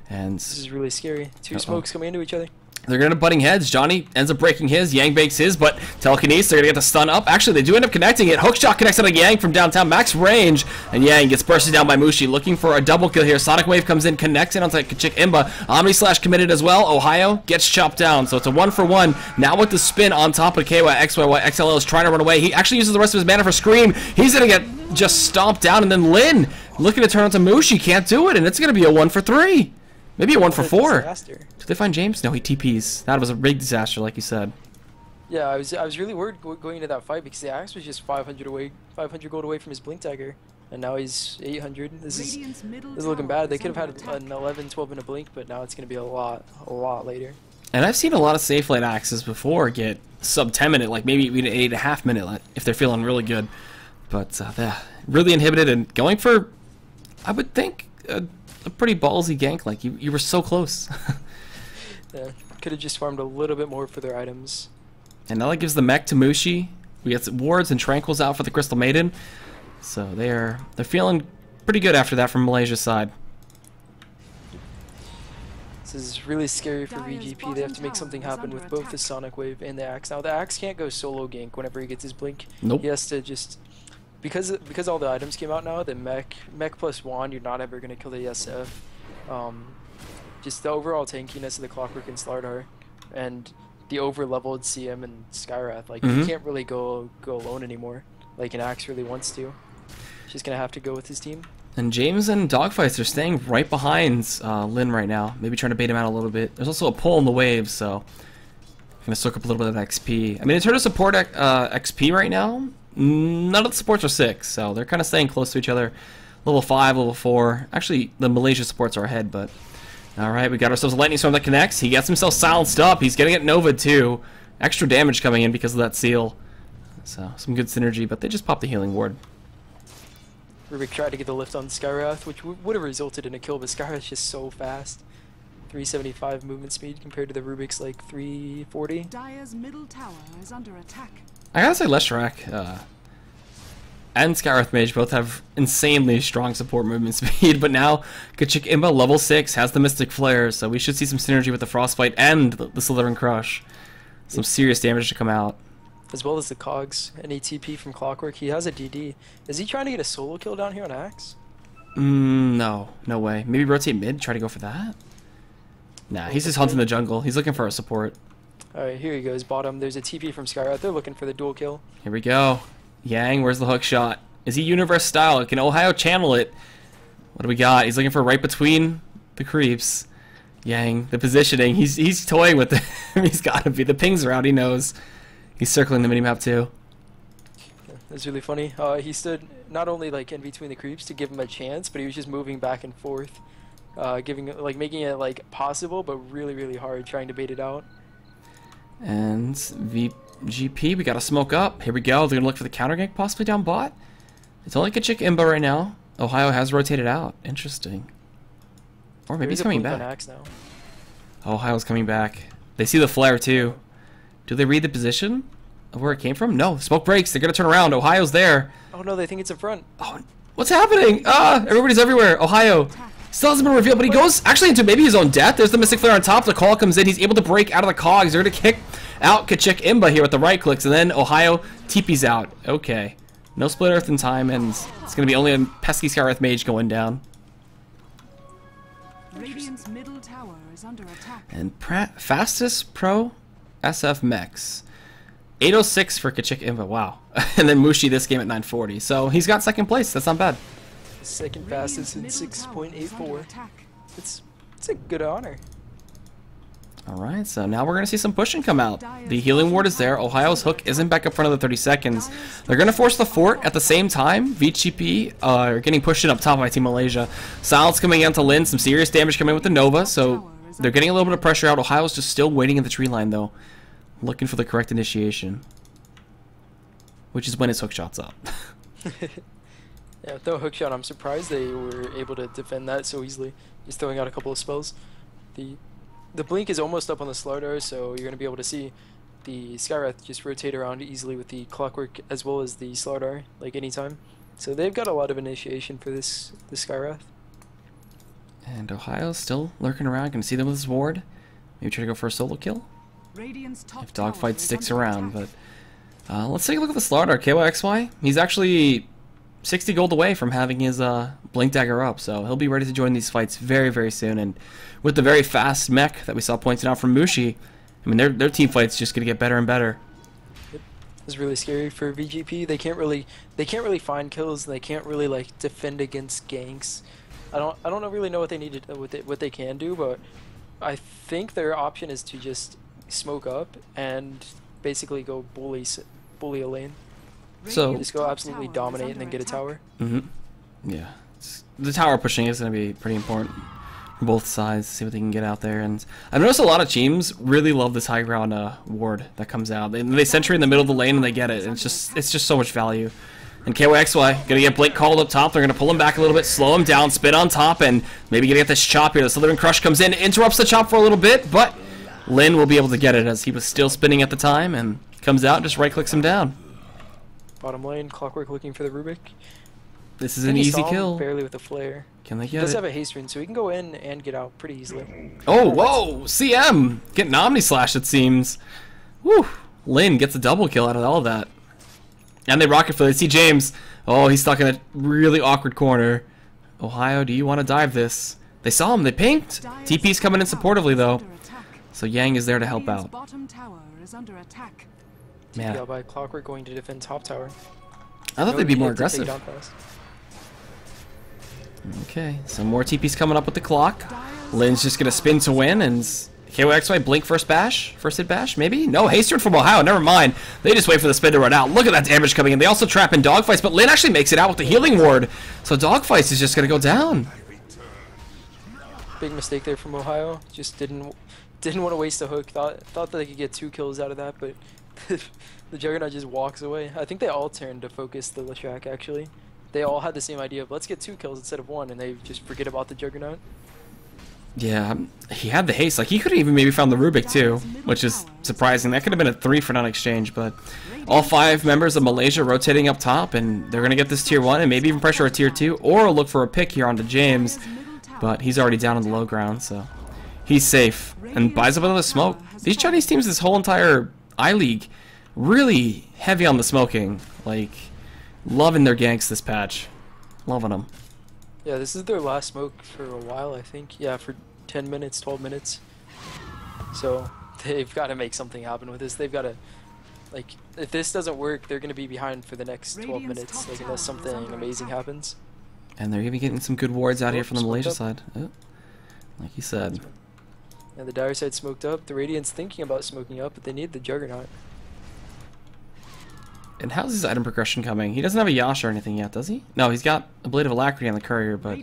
And this is really scary. Two smokes coming into each other. They're gonna butting heads. Johnny ends up breaking his. Yang bakes his, but telekinesis, they're gonna get the stun up. Actually, they do end up connecting it. Hookshot connects on a Yang from downtown, max range, and Yang gets bursted down by Mushi, looking for a double kill here. Sonic Wave comes in, connects in onto Kachik Imba. Omni Slash committed as well. Ohio gets chopped down, so it's a 1-for-1. Now with the spin on top of KYXY, XLL is trying to run away. He actually uses the rest of his mana for Scream. He's gonna get just stomped down, and then Lin looking to turn onto Mushi, can't do it, and it's gonna be a 1-for-3. Maybe a 1-for-4. Did they find James? No, he TPs. That was a big disaster, like you said. Yeah, I was really worried going into that fight because the Axe was just 500 gold away from his blink dagger. and now he's 800. This is looking tower bad. They is could have under had an 11, 12 in a blink, but now it's going to be a lot later. And I've seen a lot of safe lane axes before get sub 10 minute, like maybe even 8.5 minute if they're feeling really good. But they're really inhibited and going for, I would think, a pretty ballsy gank. Like you were so close. Yeah, could have just farmed a little bit more for their items. And now that gives the mech to Mushi. We got some wards and tranquils out for the Crystal Maiden. So they're feeling pretty good after that from Malaysia's side. This is really scary for VG.P. They have to make something happen with both the Sonic Wave and the Axe. Now the Axe can't go solo gank whenever he gets his blink. Nope. He has to just because all the items came out now. The mech plus wand, you're not ever gonna kill the SF. Just the overall tankiness of the Clockwork and Slardar, and the over-leveled CM and Skyrath. Like he can't really go alone anymore. Like an Axe really wants to. He's just gonna have to go with his team. And James and Dogfights are staying right behind Lin right now, maybe trying to bait him out a little bit. There's also a pull in the wave, so gonna soak up a little bit of XP. I mean, in terms of support XP right now, none of the supports are 6, so they're kind of staying close to each other. Level 5, level 4. Actually, the Malaysia supports are ahead, but all right, we got ourselves a Lightning Storm that connects. He gets himself silenced up. He's getting it Nova too. Extra damage coming in because of that seal. So some good synergy, but they just popped the healing ward. Rubik tried to get the lift on Skyrath, which would have resulted in a kill, but Skyrath's just so fast. 375 movement speed compared to the Rubik's like 340. Dire's middle tower is under attack. I gotta say, Leshrac and Skyrath Mage both have insanely strong support movement speed, but now Kachik Imba level 6 has the Mystic Flare, so we should see some synergy with the Frostbite and the Slithering Crush. Some serious damage to come out. As well as the Cogs and ATP from Clockwork. He has a DD. Is he trying to get a solo kill down here on Axe? No way. Maybe rotate mid, try to go for that? Nah, he's just hunting the jungle. He's looking for a support. Alright, here he goes, bottom. There's a TP from Skyrath. They're looking for the dual kill. Here we go. Yang, where's the hook shot? Is he universe style? Can Ohio channel it? What do we got? He's looking for right between the creeps. Yang, the positioning. He's toying with it. He's got to be. The pings are out. He knows. He's circling the minimap too. Yeah, that's really funny. He stood not only like in between the creeps to give him a chance, but he was just moving back and forth, making it like possible, but really hard, trying to bait it out. And VG.P, we got to smoke up. Here we go. They're gonna look for the counter gank possibly down bot. It's only Kachik Imba right now. Ohio has rotated out. Interesting. Or maybe he's coming back. Now. Ohio's coming back. They see the flare too. Do they read the position of where it came from? No. Smoke breaks. They're gonna turn around. Ohio's there. Oh no, they think it's in front. Oh, what's happening? Everybody's everywhere. Ohio still hasn't been revealed, but he goes actually into maybe his own death. There's the Mystic Flare on top. The call comes in. He's able to break out of the cogs. They're gonna kick out Kachik Imba here with the right clicks, and then Ohio TP's out. Okay. No split earth in time, and it's gonna be only a pesky Skyrath Mage going down. Radiant's middle tower is under attack. And fastest pro SF mechs. 806 for Kachik Imba, wow. And then Mushi this game at 940. So he's got second place, that's not bad. Second fastest in 6.84. It's a good honor. Alright, so now we're going to see some pushing come out. The healing ward is there. Ohio's hook isn't back up for another 30 seconds. They're going to force the fort at the same time. VG.P are getting pushed in up top by Team Malaysia. Silence coming in to Lin. Some serious damage coming in with the Nova, so they're getting a little bit of pressure out. Ohio's just still waiting in the tree line, though. Looking for the correct initiation. Which is when his hook shot's up. Yeah, with the hook shot, I'm surprised they were able to defend that so easily. Just throwing out a couple of spells. The blink is almost up on the Slardar, so you're going to be able to see the Skyrath just rotate around easily with the Clockwork as well as the Slardar, like anytime. So they've got a lot of initiation for the Skyrath. And Ohio's still lurking around. Can see them with his ward. Maybe try to go for a solo kill. If Dogfight sticks around, but let's take a look at the Slardar. KYXY. He's actually 60 gold away from having his Blink Dagger up, so he'll be ready to join these fights very soon. And with the very fast mech that we saw pointed out from Mushi, I mean their team fight's just gonna get better and better. It's really scary for VG.P. They can't really find kills, and they can't really like defend against ganks. I don't really know what they need to what they can do, but I think their option is to just smoke up and basically go bully a lane. So just go absolutely dominate and then get a tower. Yeah. The tower pushing is going to be pretty important from both sides. See what they can get out there. And I've noticed a lot of teams really love this high ground ward that comes out. They sentry in the middle of the lane and they get it. And it's just so much value. And KYXY gonna get Blake called up top. They're gonna pull him back a little bit, slow him down, spin on top, and maybe gonna get this chop here. The Slithering Crush comes in, interrupts the chop for a little bit, but Lin will be able to get it as he was still spinning at the time, and comes out and just right clicks him down. Bottom lane, Clockwork looking for the Rubik. This is an easy kill. Barely with a flare. Can they get He does it? have a haste rune, so he can go in and get out pretty easily. Oh, whoa! CM getting Omni Slash, it seems. Woo! Lin gets a double kill out of all of that. And they rocket for it. See James. Oh, he's stuck in a really awkward corner. Ohio, do you want to dive this? They saw him. They pinked. TP's coming in supportively, though. So Yang is there to help out. Bottom tower is under attack. Man, TP out by Clockwork going to defend top tower. I thought they'd be more aggressive. Down fast. Okay, so more TP's coming up with the clock. Lin's just going to spin to win, and KYXY blink first hit bash, maybe? No, Haster from Ohio, never mind. They just wait for the spin to run out. Look at that damage coming in. They also trap in Dogfights, but Lin actually makes it out with the healing ward. So Dogfights is just going to go down. Big mistake there from Ohio. Just didn't want to waste a hook. Thought that they could get 2 kills out of that, but the Juggernaut just walks away. I think they all turned to focus the Leshrac, actually. They all had the same idea of let's get 2 kills instead of 1, and they just forget about the Juggernaut. Yeah, he had the haste. Like, he could have even maybe found the Rubik, too, which is surprising. That could have been a 3 for non-exchange, but all 5 members of Malaysia rotating up top, and they're going to get this tier 1 and maybe even pressure a tier 2, or look for a pick here onto James, but he's already down on the low ground, so he's safe. And buys up another smoke. These Chinese teams, this whole entire iLeague, really heavy on the smoking. Like, loving their ganks this patch. Loving them. Yeah, this is their last smoke for a while, I think. Yeah, for 10 minutes, 12 minutes. So they've got to make something happen with this. They've got to, like, if this doesn't work, they're going to be behind for the next 12 minutes, like, unless something amazing happens. And they're even getting some good wards out here from the Malaysia side. Oh, like you said. And the Dire side smoked up. The Radiant's thinking about smoking up, but they need the Juggernaut. And how's his item progression coming? He doesn't have a Yash or anything yet, does he? No, he's got a Blade of Alacrity on the Courier, but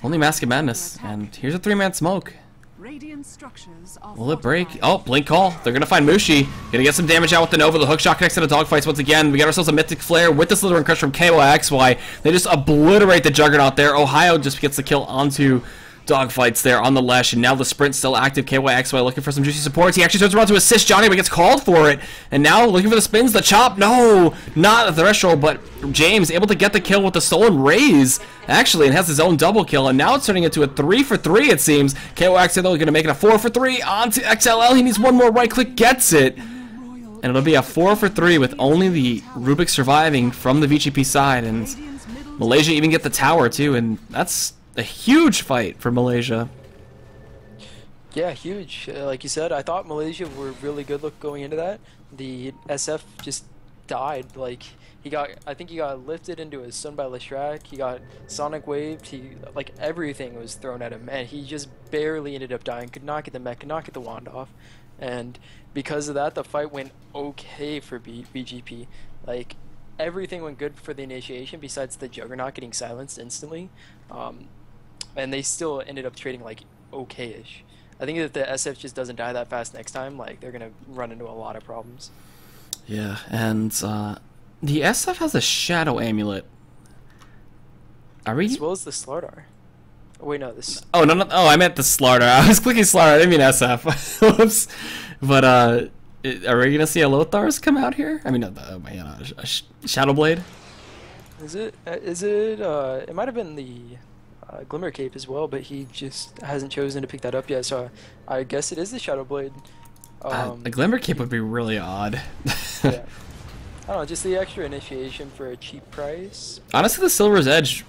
only Mask of Madness. And here's a 3-man smoke. Will it break? Oh, blink call. They're going to find Mushi. Gonna get some damage out with the Nova. The hookshot connects to the Dogfights once again. We got ourselves a Mythic Flare with the Slithering Crush from KYXY. They just obliterate the Juggernaut there. Ohio just gets the kill onto Dogfights there on the Lesh, and now the sprint still active. KYXY looking for some juicy supports. He actually turns around to assist Johnny, but gets called for it. And now looking for the spins, the chop. No, not a threshold, but James able to get the kill with the Stolen Raise, actually, and has his own double kill. And now it's turning into a 3 for 3, it seems. KYXY, though, going to make it a 4 for 3 onto XLL. He needs one more right click, gets it. And it'll be a 4 for 3 with only the Rubik surviving from the VG.P side. And Malaysia even get the tower, too, and that's a huge fight for Malaysia. Yeah, huge. Like you said, I thought Malaysia were really good going into that. The SF just died. Like, I think he got lifted into a stun by Leshrac. He got Sonic Waved. Like, everything was thrown at him, and he just barely ended up dying. Could not get the mech, could not get the wand off. And because of that, the fight went okay for VG.P. Like, everything went good for the initiation besides the Juggernaut getting silenced instantly. And they still ended up trading, like, okay-ish. I think if the SF just doesn't die that fast next time, like, they're going to run into a lot of problems. Yeah, and the SF has a Shadow Amulet. Are we? As well as the Slardar. Oh, wait, no, this... Oh, no, oh, I meant the Slardar. I was clicking Slardar, I didn't mean SF. Whoops. But, are we going to see a Lothars come out here? I mean, no, a Shadow Blade? Is it? It might have been the... Glimmer Cape as well, but he just hasn't chosen to pick that up yet, so I guess it is the Shadow Blade. A Glimmer Cape would be really odd. Yeah. I don't know, just the extra initiation for a cheap price. Honestly, the Silver's Edge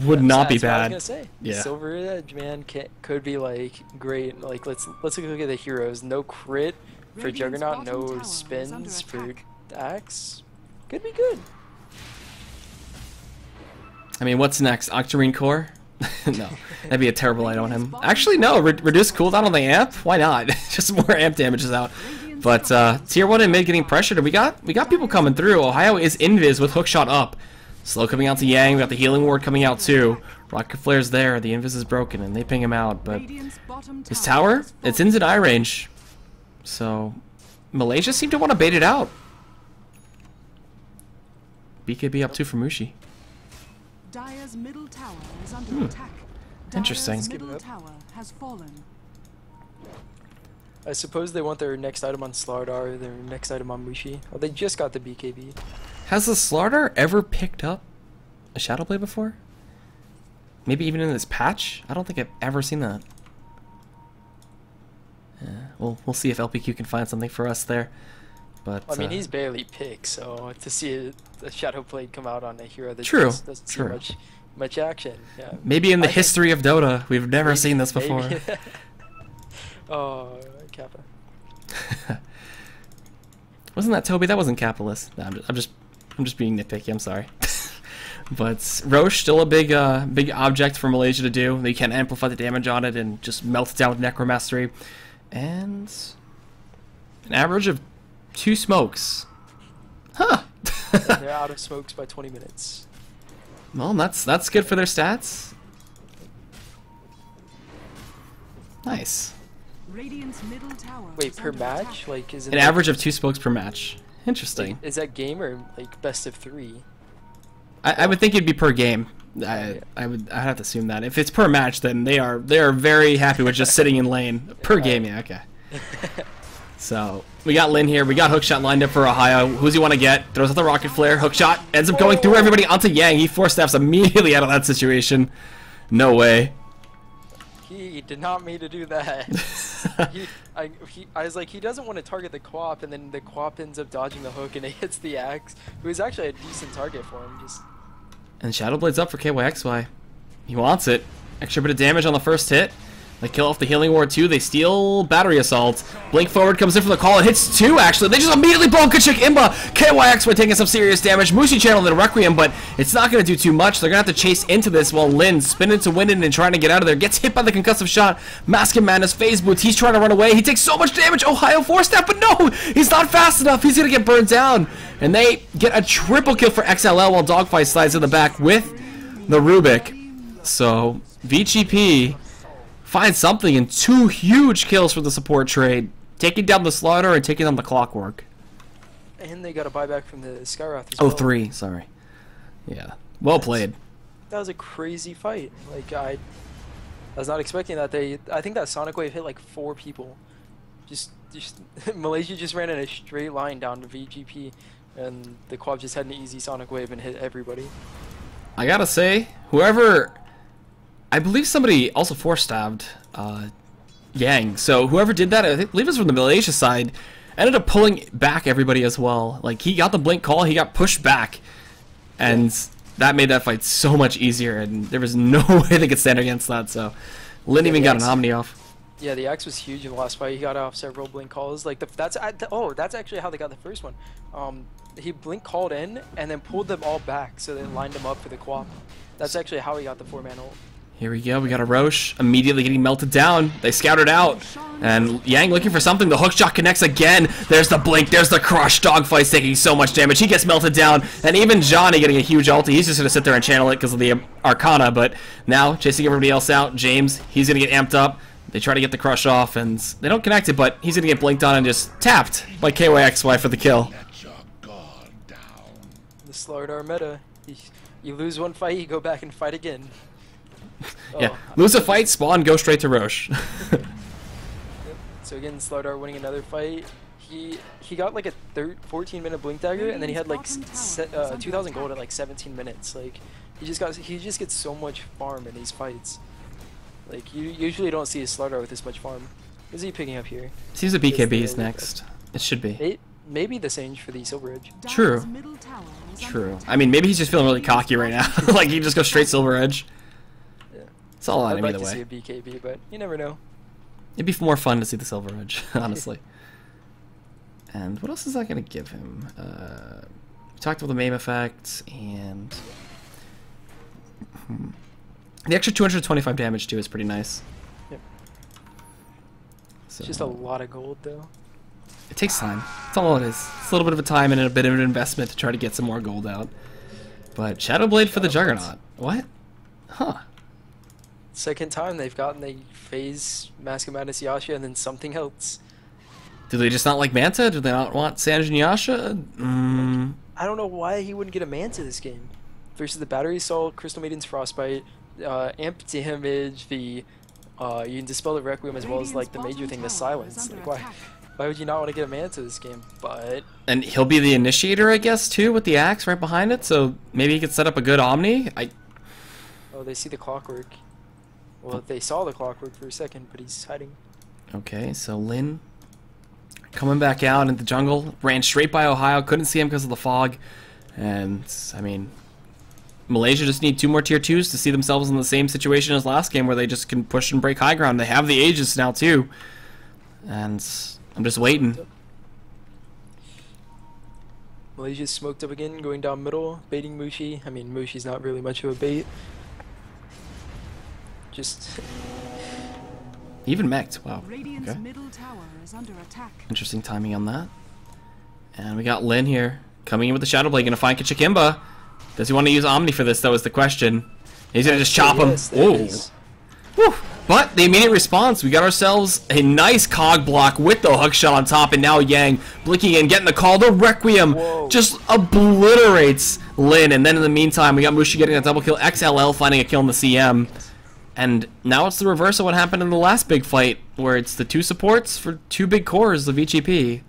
would not be bad. That's what I was gonna say. Yeah. Silver's Edge, man, could be like great. Like let's look at the heroes. No crit for Juggernaut, no spins for Axe. Could be good. I mean, what's next? Octarine Core? No, that'd be a terrible item on him. Actually, no, reduce cooldown on the amp? Why not? Just more amp damages out. But tier 1 and mid getting pressured. We got people coming through. Ohio is invis with hookshot up. Slow coming out to Yang. We got the healing ward coming out too. Rocket Flare's there. The invis is broken, and they ping him out. But his tower, it's in deny range. So Malaysia seem to want to bait it out. BKB up 2 for Mushi. Dire's middle tower is under attack. Interesting. Dire's middle tower has fallen. I suppose they want their next item on Slardar, their next item on Mushi. Well, they just got the BKB. Has the Slardar ever picked up a Shadow Blade before? Maybe even in this patch? I don't think I've ever seen that. Yeah, we'll see if LPQ can find something for us there. But I mean, he's barely picked, so to see a Shadow Blade come out on a hero that True, just doesn't see much action. Yeah. maybe in the history of Dota, we've never seen this before. Oh, Kappa. Wasn't that Toby? That wasn't capitalist. No, I'm just being nitpicky. I'm sorry. But Roche still a big object for Malaysia to do. They can amplify the damage on it and just melt it down with Necromastery, and an average of 2 smokes. Huh. They're out of smokes by 20 minutes. Well, that's good for their stats. Nice. Radiant's middle tower Wait, is per under match? attack. Like, is it An average of 2 smokes per match. Interesting. Is that game or like best of 3? I would think it'd be per game. I'd have to assume that. If it's per match, then they are very happy with just sitting in lane. Per game, yeah, okay. So we got Lin here. We got hookshot lined up for Ohio. Who's he want to get? Throws out the rocket flare. Hookshot ends up going through everybody onto Yang. He 4-steps immediately out of that situation. No way. He did not mean to do that. I was like, he doesn't want to target the Quap, and then the Quap ends up dodging the hook, and it hits the axe, who is actually a decent target for him. And Shadow Blade's up for KYXY. He wants it. Extra bit of damage on the first hit. They kill off the healing ward too. They steal battery assault. Blink forward comes in for the call. It hits 2 actually. They just immediately blow Kachik Imba. KYXY taking some serious damage. Mushi channeled the Requiem, but it's not going to do too much. They're going to have to chase into this while Lin spinning to win it and trying to get out of there. Gets hit by the concussive shot. Mask and Madness phase boots. He's trying to run away. He takes so much damage. Ohio 4-step, but no! He's not fast enough. He's going to get burned down. And they get a triple kill for XLL while Dogfight slides in the back with the Rubik. So VG.P finds something in 2 huge kills for the support trade, taking down the Slaughter and taking down the Clockwork. And they got a buyback from the Skyroth as well. 3, sorry. Yeah, well played. That was a crazy fight. Like, I was not expecting that. I think that Sonic Wave hit like 4 people. Just Malaysia just ran in a straight line down to VG.P, and the Quab just had an easy Sonic Wave and hit everybody. I gotta say, whoever... I believe somebody also 4-stabbed Yang. So whoever did that, I believe it was from the Malaysia side, ended up pulling back everybody as well. Like, he got the blink call, he got pushed back, and that made that fight so much easier, and there was no way they could stand against that. So Lin even got an Omni off. Yeah, the axe was huge in the last fight. He got off several blink calls. Like, that's actually how they got the first one. He blink called in and then pulled them all back, so they lined them up for the Quap. That's actually how he got the 4-man ult. Here we go. We got a Roche immediately getting melted down. They scouted out. And Yang looking for something. The hookshot connects again. There's the blink. There's the crush. Dogfight's taking so much damage. He gets melted down. And even Johnny getting a huge ulti. He's just going to sit there and channel it because of the Arcana. But now, chasing everybody else out. James, he's going to get amped up. They try to get the crush off. And they don't connect it, but he's going to get blinked on and just tapped by KYXY for the kill. The Slardar meta. You lose one fight, you go back and fight again. Yeah, lose a fight, spawn, go straight to Roche. Yep. So again, Slardar winning another fight. He got like a 14-minute blink dagger, and then he had like 2,000 gold at like 17 minutes. Like, he just gets so much farm in these fights. Like, you usually don't see a Slardar with this much farm. What is he picking up here? Seems the BKB is next. It should be. Maybe the Sage for the Silver Edge. True. True. I mean, maybe he's just feeling really cocky right now. Like, he just goes straight Silver Edge. It's all on him either way. I'd like to see a BKB, but you never know. It'd be more fun to see the Silver Edge, honestly. And what else is that going to give him? We talked about the MAME effect, and... the extra 225 damage, too, is pretty nice. Yep. So, it's just a lot of gold, though. It takes time. That's all it is. It's a little bit of a time and a bit of an investment to try to get some more gold out. But Shadowblade for the Juggernaut. What? Huh. Second time they've gotten the phase Mask of Madness Yasha and then something else. Do they just not like Manta? Do they not want Sanjin Yasha? I don't know why he wouldn't get a Manta this game. Versus the Battery Assault, Crystal Maiden's Frostbite, Amp Damage, the you can dispel the Requiem as well as like the major thing, the Silence. Like why would you not want to get a Manta this game? And he'll be the initiator, I guess, too, with the axe right behind it. So maybe he could set up a good Omni. Oh, they see the clockwork. Well, they saw the clockwork for a second, but he's hiding. Okay, so Lin coming back out in the jungle, ran straight by Ohio, couldn't see him because of the fog, and I mean, Malaysia just need 2 more tier 2s to see themselves in the same situation as last game where they just can push and break high ground. They have the Aegis now too, and I'm just waiting. Malaysia's smoked up again, going down middle, baiting Mushi. I mean, Mushi's not really much of a bait. Just even mech'd. Wow. Radiant's Okay. middle tower is under attack. Interesting timing on that. And we got Lin here coming in with the Shadowblade, gonna find Kichikimba. Does he want to use Omni for this, though, is the question. He's gonna just chop him. Yes, there it is. Woo. But the immediate response, we got ourselves a nice cog block with the hook shot on top, and now Yang blinking in, getting the call. The Requiem just obliterates Lin, and then in the meantime, we got Mushi getting a double kill, XLL finding a kill in the CM. And now it's the reverse of what happened in the last big fight, where it's the 2 supports for 2 big cores of VG.P.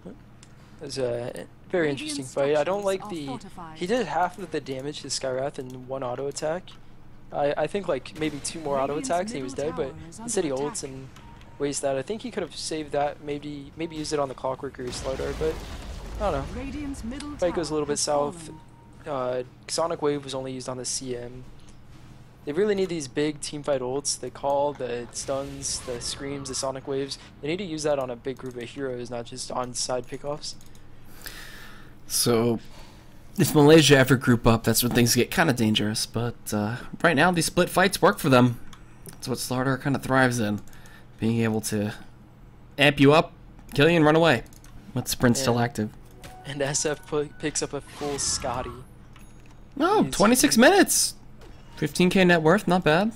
It was a very interesting fight. I don't like the... He did half of the damage to Skywrath in 1 auto attack. I think like maybe 2 more auto attacks and he was dead, but instead he ults and wastes that. I think he could have saved that, maybe used it on the Clockwork or Slow Dart, but I don't know. Fight goes a little bit south. Sonic Wave was only used on the CM. They really need these big teamfight ults. The call, the stuns, the screams, the Sonic Waves. They need to use that on a big group of heroes, not just on side pickoffs. So, if Malaysia ever group up, that's when things get kind of dangerous. But right now, these split fights work for them. That's what Slardar kind of thrives in. Being able to amp you up, kill you, and run away. With Sprint still active. And SF picks up a full Scotty. Oh, 26 minutes! 15k net worth, not bad.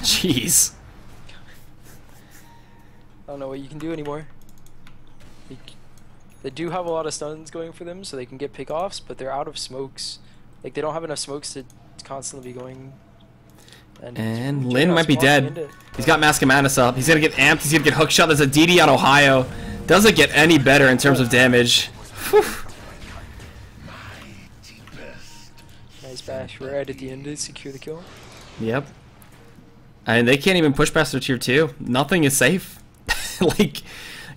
Jeez. I don't know what you can do anymore. They do have a lot of stuns going for them, so they can get pickoffs, but they're out of smokes. Like, they don't have enough smokes to constantly be going. And Lin might be dead. He's got Mask of Madness up. He's gonna get amped. He's gonna get hookshot. There's a DD on Ohio. Doesn't get any better in terms of damage. Whew. Nice bash right at the end to secure the kill. Yep. And they can't even push past their tier 2. Nothing is safe. Like,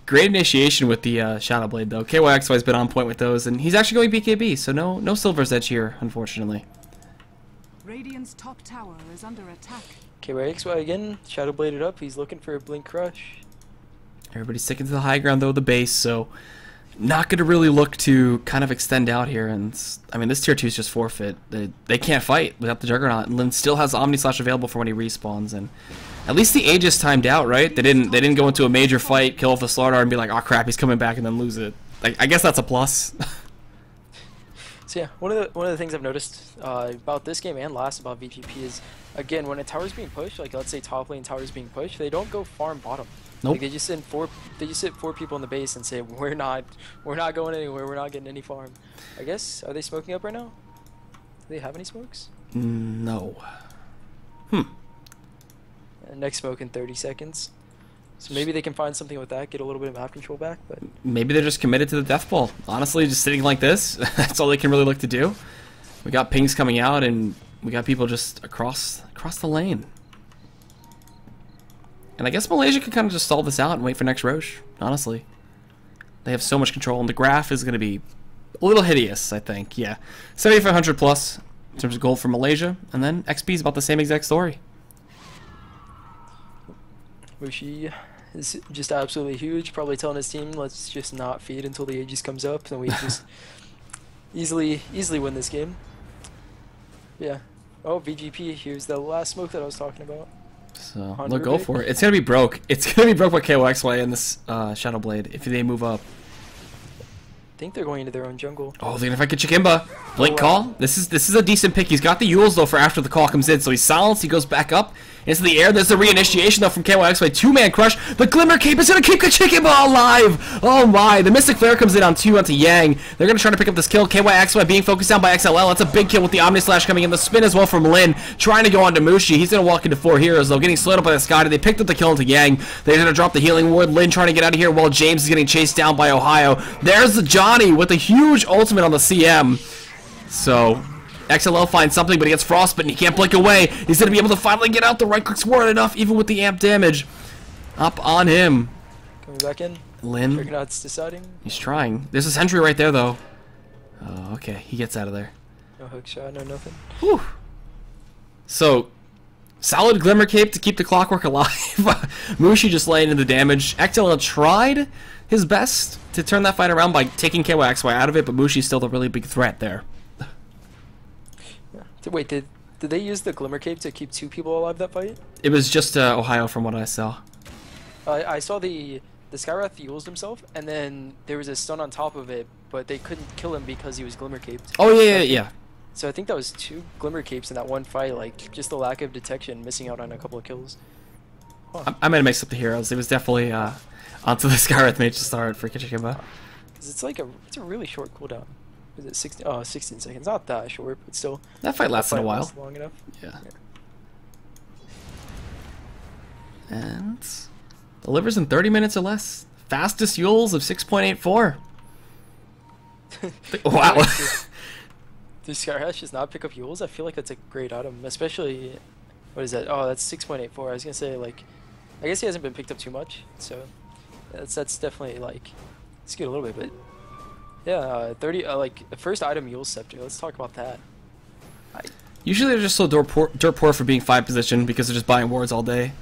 great initiation with the Shadowblade, though. KYXY's been on point with those, and he's actually going BKB, so no Silver's Edge here, unfortunately. Radiant's top tower is under attack. KYXY again, Shadowbladed up. He's looking for a Blink Crush. Everybody's sticking to the high ground, though, the base, so not going to really look to kind of extend out here. And I mean, this tier 2 is just forfeit. They can't fight without the Juggernaut, and Lin still has Omni Slash available for when he respawns. And at least the Aegis timed out, right? They didn't go into a major fight, kill off the Slardar, and be like, oh crap, he's coming back, and then lose it. Like, I guess that's a plus. So yeah, one of the things I've noticed about this game and last about VG.P is, again, when a tower's being pushed, like let's say top lane tower's being pushed, they don't go farm bottom. Nope. Like they just sit 4 people in the base and say we're not going anywhere, we're not getting any farm. I guess, are they smoking up right now? Do they have any smokes? No. Next smoke in 30 seconds. So maybe they can find something with that, get a little bit of map control back, but maybe they're just committed to the death ball. Honestly, just sitting like this, that's all they can really look to do. We got pings coming out, and we got people just across the lane. And I guess Malaysia could kind of just stall this out and wait for next Roche, honestly. They have so much control, and the graph is going to be a little hideous, I think. Yeah, 7,500 plus in terms of gold for Malaysia, and then XP is about the same exact story. Mushi is just absolutely huge, probably telling his team, let's just not feed until the Aegis comes up, and we just easily win this game. Yeah. Oh, VG.P, here's the last smoke that I was talking about. So, look, go for it. It's going to be broke. It's going to be broke by KYXY in this Shadowblade if they move up. think they're going into their own jungle. Oh, they're gonna fight Chikimba. Blink call. This is a decent pick. He's got the Yules though for after the call comes in, so he's silenced. He goes back up into the air. There's the reinitiation though from KYXY. 2-man crush. The Glimmer Cape is gonna keep Chikimba alive. Oh my! The Mystic Flare comes in on 2 onto Yang. They're gonna try to pick up this kill. KYXY being focused down by XLL. That's a big kill with the Omni Slash coming in. The spin as well from Lin, trying to go onto Mushi. He's gonna walk into 4 heroes though, getting slowed up by the Sky. They picked up the kill into Yang. They're gonna drop the healing ward. Lin trying to get out of here while James is getting chased down by Ohio. There's the Johnny with a huge ultimate on the CM. So XLL finds something, but he gets frostbitten. He can't blink away. He's gonna be able to finally get out. The right clicks weren't enough, even with the amp damage up on him. Coming back in. Lin. Juggernaut's deciding. He's trying. There's a sentry right there, though. Oh, okay. He gets out of there. No hook shot, no nothing. Whew. So, solid Glimmer Cape to keep the Clockwork alive. Mushi just laying in the damage. XLL tried his best to turn that fight around by taking KYXY out of it, but Mushi's still the really big threat there. Wait, did they use the Glimmer Cape to keep 2 people alive that fight? It was just Ohio from what I saw. I saw the Skywrath used himself, and then there was a stun on top of it, but they couldn't kill him because he was Glimmer Caped. Oh, yeah. So I think that was 2 Glimmer Capes in that one fight, like, just the lack of detection, missing out on a couple of kills. Huh. I might have mixed up the heroes. It was definitely onto the Skywrath mage to start for Chikimba. Because it's like it's a really short cooldown. Is it 16 seconds? Not that short, but still. That fight lasted a while. Long enough. Yeah. And delivers in 30 minutes or less. Fastest Yules of 6.84. Wow. Does Skyrash just not pick up Yules? I feel like that's a great item, especially. What is that? Oh, that's 6.84. I was gonna say, like, I guess he hasn't been picked up too much, so that's definitely like skewed a little bit, but yeah, 30 like the first item Yules Scepter. Let's talk about that. Usually they're just so dirt poor for being 5 position because they're just buying wards all day.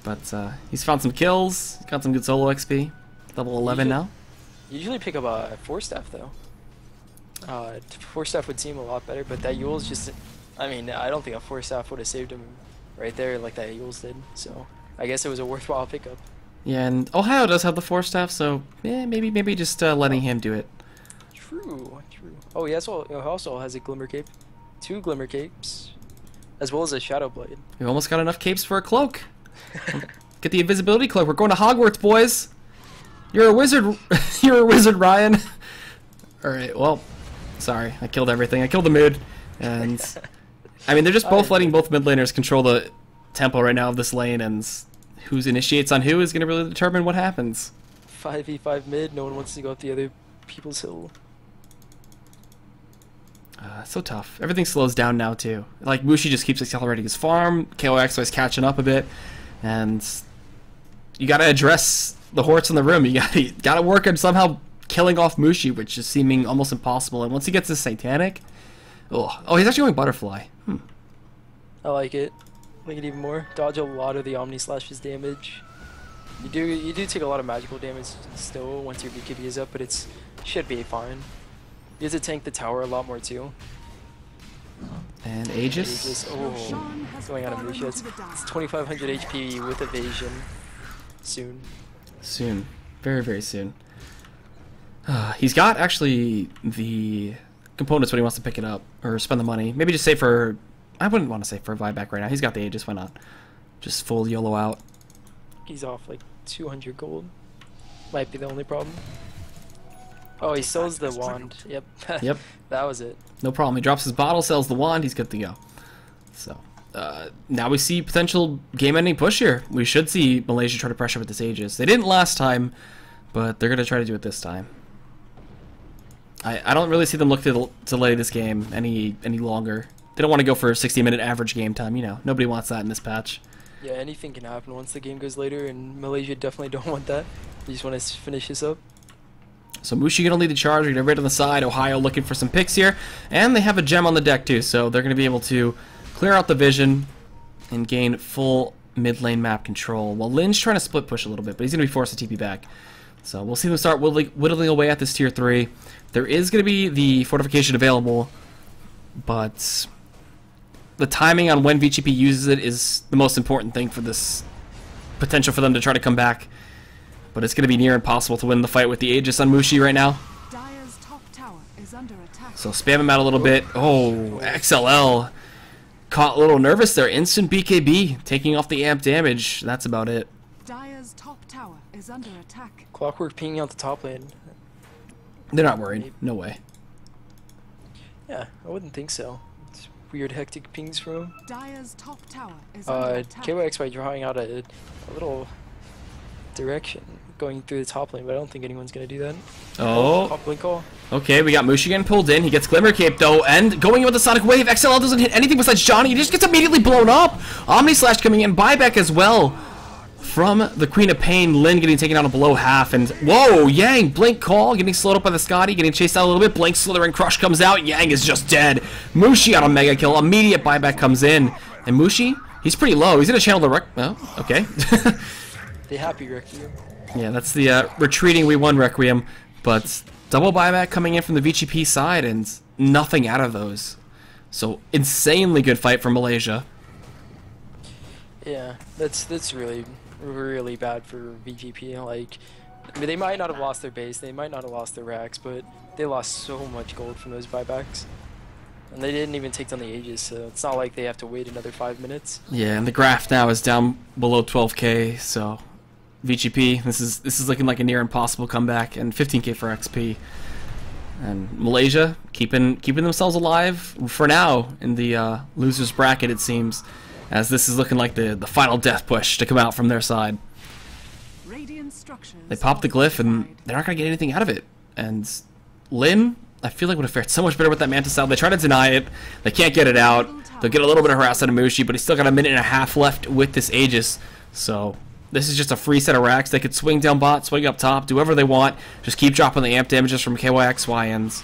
But he's found some kills, got some good solo XP. Level 11 now. Usually pick up a 4-staff though. 4-staff would seem a lot better, but that Yules just, I mean, I don't think a 4-staff would have saved him right there like that Yules did. So I guess it was a worthwhile pickup. Yeah, and Ohio does have the 4-staff, so yeah, maybe just letting him do it. True. Oh, he also has a Glimmer Cape. 2 Glimmer Capes, as well as a Shadow Blade. We almost got enough capes for a cloak. Get the invisibility cloak. We're going to Hogwarts, boys. You're a wizard. You're a wizard, Ryan. All right. Well, sorry. I killed everything. I killed the mood, and I mean they're just both letting both mid laners control the tempo right now of this lane, and who's initiates on who is going to really determine what happens. 5v5 mid. No one wants to go up the other people's hill. So tough. Everything slows down now too. Like Mushi just keeps accelerating his farm. KOXY is catching up a bit, and you got to address the horts in the room. You got to work on somehow killing off Mushi, which is seeming almost impossible. And once he gets his Satanic, oh, he's actually going Butterfly. I like it. Like it even more. Dodge a lot of the Omni Slash's damage. You do take a lot of magical damage still once your VG.P is up, but it should be fine. You have to tank the tower a lot more too. And Aegis. Oh, going out of Malaysia. It's 2,500 HP with evasion. Soon. Soon. Very, very soon. He's got actually the components when he wants to pick it up or spend the money. Maybe just save for. I wouldn't want to save for a buyback right now. He's got the Aegis. Why not? Just full YOLO out. He's off like 200 gold. Might be the only problem. Oh, he sells the wand. Yep. Yep. That was it. No problem. He drops his bottle, sells the wand, he's good to go. So, now we see potential game-ending push here. We should see Malaysia try to pressure with this Aegis. They didn't last time, but they're going to try to do it this time. I don't really see them look to delay this game any longer. They don't want to go for a 60-minute average game time, you know. Nobody wants that in this patch. Yeah, anything can happen once the game goes later, and Malaysia definitely don't want that. They just want to finish this up. So Mushi going to lead the charge. We're going to right on the side. Ohio looking for some picks here. And they have a gem on the deck too, so they're going to be able to clear out the vision and gain full mid lane map control. While Lin's trying to split push a little bit, but he's going to be forced to TP back. So we'll see them start whittling away at this tier 3. There is going to be the fortification available, but the timing on when VG.P uses it is the most important thing for this potential for them to try to come back. But it's going to be near impossible to win the fight with the Aegis on Mushi right now. So spam him out a little bit. Oh, XLL caught a little nervous there. Instant BKB, taking off the amp damage. That's about it. Dire's top tower is under attack. Clockwork pinging out the top lane. They're not worried. No way. Yeah, I wouldn't think so. It's weird hectic pings from him. Dire's top tower is under attack. KYX by drawing out a little direction going through the top lane, but I don't think anyone's gonna do that. Oh. Blink call. Okay, we got Mushi getting pulled in. He gets Glimmer Cape though, and going in with the Sonic Wave. XLL doesn't hit anything besides Johnny. He just gets immediately blown up. Omni Slash coming in. Buyback as well from the Queen of Pain. Lin getting taken out of below half, and whoa, Yang Blink call getting slowed up by the Scotty, getting chased out a little bit. Blink Slither and Crush comes out. Yang is just dead. Mushi on a mega kill. Immediate buyback comes in, and Mushi, he's pretty low. He's gonna channel the wreck. Oh, okay. The happy Requiem. Yeah, that's the retreating we won Requiem, but double buyback coming in from the VG.P side and nothing out of those. So insanely good fight from Malaysia. Yeah, that's really bad for VG.P. Like, I mean, they might not have lost their base, they might not have lost their racks, but they lost so much gold from those buybacks. And they didn't even take down the Aegis, so it's not like they have to wait another 5 minutes. Yeah, and the graph now is down below 12k, so VG.P, this is looking like a near impossible comeback, and 15k for XP. And Malaysia keeping themselves alive for now in the losers bracket, it seems, as this is looking like the final death push to come out from their side. They popped the glyph and they're not gonna get anything out of it. And Lin, I feel like would have fared so much better with that Manta Style. They try to deny it, they can't get it out. They'll get a little bit of harass out of Mushi, but he's still got a minute and a half left with this Aegis. So this is just a free set of racks. They could swing down bot, swing up top, do whatever they want. Just keep dropping the amp damages from KYXY, and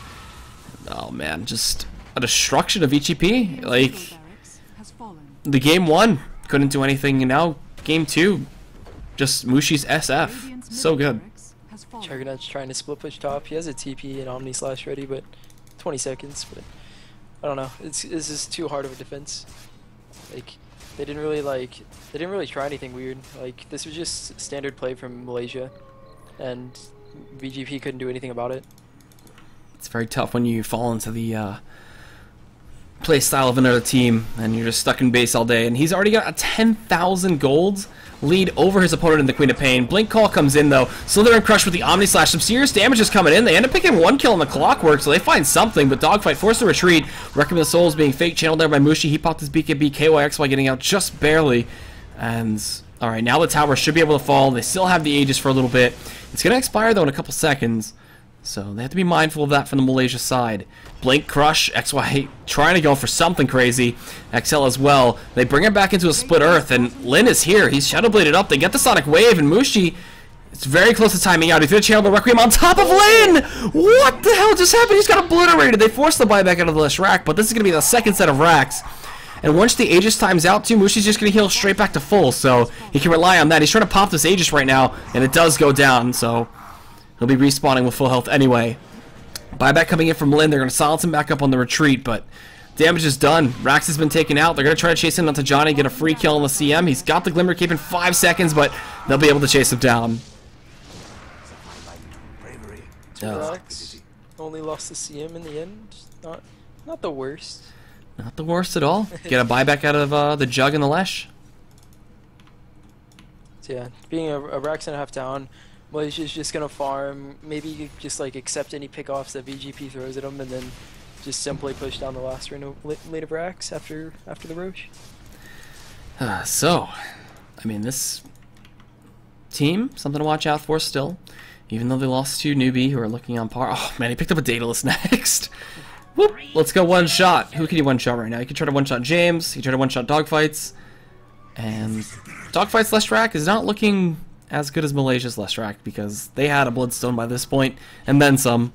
oh man, just a destruction of VG.P. Like, the game 1 couldn't do anything, and now game 2, just Mushi's SF. So good. Juggernaut's trying to split push top. He has a TP and Omni Slash ready, but 20 seconds. But I don't know. This is too hard of a defense. Like, they didn't really try anything weird. Like, this was just standard play from Malaysia, and VG.P couldn't do anything about it. It's very tough when you fall into the play style of another team and you're just stuck in base all day. And he's already got a 10,000 gold lead over his opponent in the Queen of Pain. Blink call comes in though. Slither and Crush with the Omni Slash. Some serious damage is coming in. They end up picking 1 kill on the Clockwork, so they find something, but Dogfight forced to retreat. Requiem of the Souls being fake channeled there by Mushi. He popped his BKB. KYXY getting out just barely. And alright, now the tower should be able to fall. They still have the Aegis for a little bit. It's going to expire though in a couple seconds, so they have to be mindful of that from the Malaysia side. Blink, Crush, XY trying to go for something crazy. XL as well. They bring him back into a split earth, and Lin is here. He's Shadowbladed up. They get the Sonic Wave, and Mushi, it's very close to timing out. He's going to channel the Requiem on top of Lin! What the hell just happened? He's got obliterated. They forced the buyback out of the last rack, but this is going to be the second set of racks. And once the Aegis times out too, Mushi's just going to heal straight back to full, so he can rely on that. He's trying to pop this Aegis right now, and it does go down, so he'll be respawning with full health anyway. Buyback coming in from Lin. They're going to silence him back up on the retreat, but damage is done. Rax has been taken out. They're going to try to chase him onto Johnny, get a free kill on the CM. He's got the Glimmer Cape in 5 seconds, but they'll be able to chase him down. Rax only lost the CM in the end. Not the worst. Not the worst at all. Get a buyback out of the Jug and the Lesh. So yeah, being a Rax and a half down, Malaysia's just gonna farm, maybe just like accept any pickoffs that VG.P throws at them, and then just simply push down the last lane of Rax after the Roche. So, I mean, this team, something to watch out for still, even though they lost to Newbie, who are looking on par. Oh man, he picked up a Daedalus next. Whoop! Let's go one shot. Who can you one shot right now? You can try to one shot James. You can try to one shot Dogfights, and Dogfights Leshrac is not looking as good as Malaysia's Leshrac, because they had a Bloodstone by this point, and then some.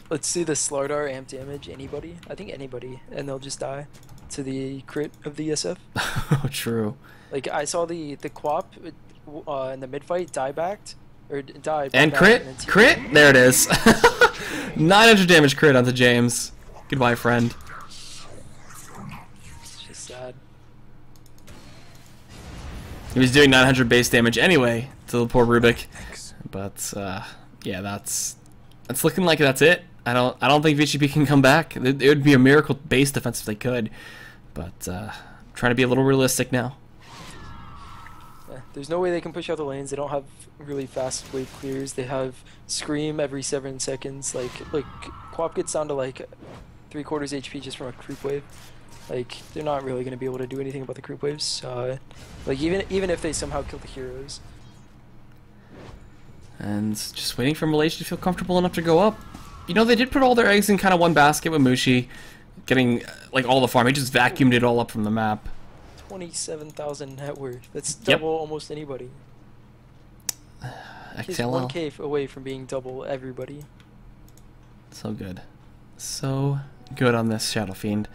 Let's see the Slardar amp damage. Anybody? I think anybody, and they'll just die to the crit of the SF. Oh, true. Like, I saw the Quap in the mid fight die backed, or died. And crit, crit. There it is. 900 damage crit onto James. Goodbye, friend. It's just sad. He was doing 900 base damage anyway to the poor Rubik, but yeah, that's looking like that's it. I don't think VG.P can come back. It would be a miracle base defense if they could, but trying to be a little realistic now. Yeah, there's no way they can push out the lanes. They don't have really fast wave clears. They have scream every 7 seconds. Like Quap gets down to like 3/4 HP just from a creep wave. Like they're not really going to be able to do anything about the creep waves. Like even if they somehow kill the heroes. And just waiting for Malaysia to feel comfortable enough to go up. You know, they did put all their eggs in kind of one basket with Mushi, getting like all the farm. He just vacuumed it all up from the map. 27,000 net worth. That's double almost anybody. He's XLL. 1k away from being double everybody. So good. So good on this Shadow Fiend.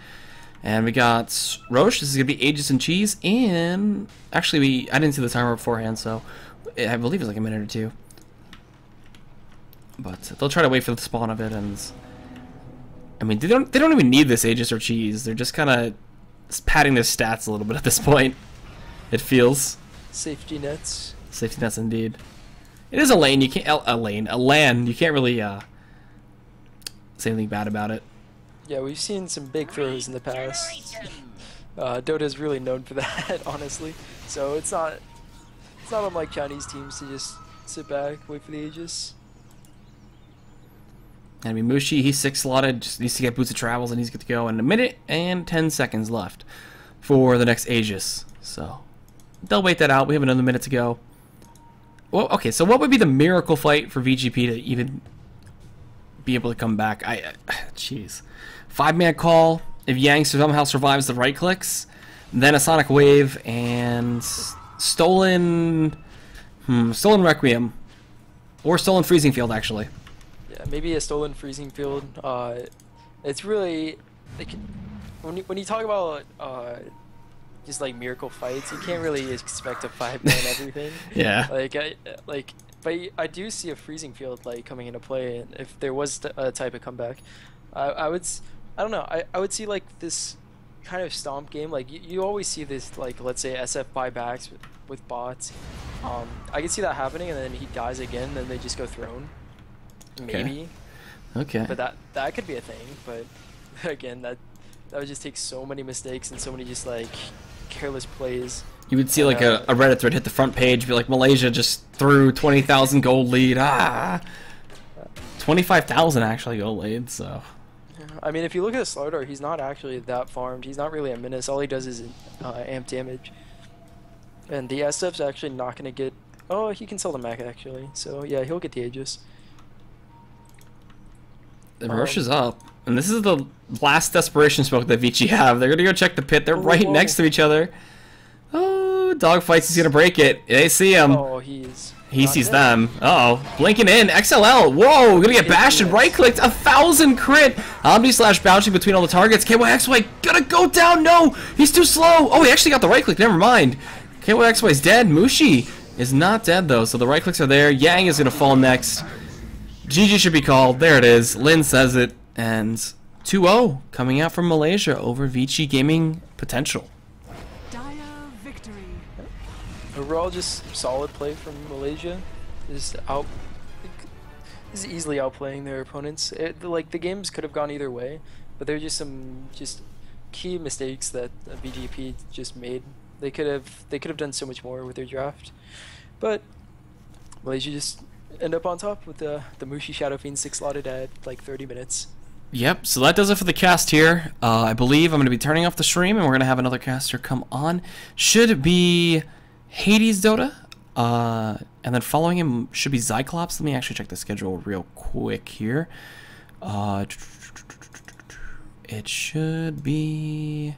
And we got Roche. This is going to be Aegis and Cheese. And actually, I didn't see the timer beforehand, so I believe it's like a minute or two. But they'll try to wait for the spawn of it, and I mean they don't even need this Aegis or Cheese. They're just kind of padding their stats a little bit at this point. It feels Safety nets. Safety nets indeed. It is a lane. You can't a LAN. You can't really say anything bad about it. Yeah, we've seen some big throws in the past. Dota's really known for that, honestly. So it's not unlike Chinese teams to just sit back, wait for the Aegis. I mean, Mushi, he's 6 slotted, just needs to get Boots of Travels, and he's good to go. And 1 minute and 10 seconds left for the next Aegis. So they'll wait that out. We have another minute to go. Well, okay, so what would be the miracle fight for VG.P to even be able to come back? Jeez. 5-man call. If Yang somehow survives the right clicks, then a Sonic Wave and stolen Requiem, or stolen Freezing Field actually. Yeah, maybe a stolen freezing field. It's really like when you talk about just like miracle fights, you can't really expect a 5-man everything. Yeah. But I do see a freezing field like coming into play, and if there was a type of comeback, I don't know. I would see like this kind of stomp game. Like you always see this, like let's say SF buybacks with bots. I can see that happening, and then he dies again, then they just go throne. Maybe. Okay. But that could be a thing. But again, that would just take so many mistakes and so many just like careless plays. You would see like a Reddit thread hit the front page, be like, Malaysia just threw 20,000 gold lead. 25,000 actually gold lead. So. I mean, if you look at the Slardar, he's not actually that farmed. He's not really a menace. All he does is amp damage. And the SF's actually not going to get... Oh, he can sell the mech, actually. So, yeah, he'll get the Aegis. The rush is up. And this is the last desperation smoke that VG have. They're going to go check the pit. They're right next to each other. Oh, dogfights. He's going to break it. They see him. Oh, He sees them. Uh-oh. Blinking in. XLL. Whoa. Gonna get bashed and right-clicked. 1,000 crit. Omni/bouncing between all the targets. KYXY gonna go down. No. He's too slow. Oh, he actually got the right-click. Never mind. KYXY's dead. Mushi is not dead, though. So the right-clicks are there. Yang is gonna fall next. GG should be called. There it is. Lin says it. And 2-0 coming out from Malaysia over VG Gaming Potential. Overall, just solid play from Malaysia. Is easily outplaying their opponents. Like the games could have gone either way, but there are just some key mistakes that VG.P just made. They could have done so much more with their draft, but Malaysia just end up on top with the Mushi Shadow Fiend 6 slotted at like 30 minutes. Yep, so that does it for the cast here. I believe I'm going to be turning off the stream, and we're going to have another caster come on. Should be Hades Dota, and then following him should be Zyclops. Let me actually check the schedule real quick here. It should be...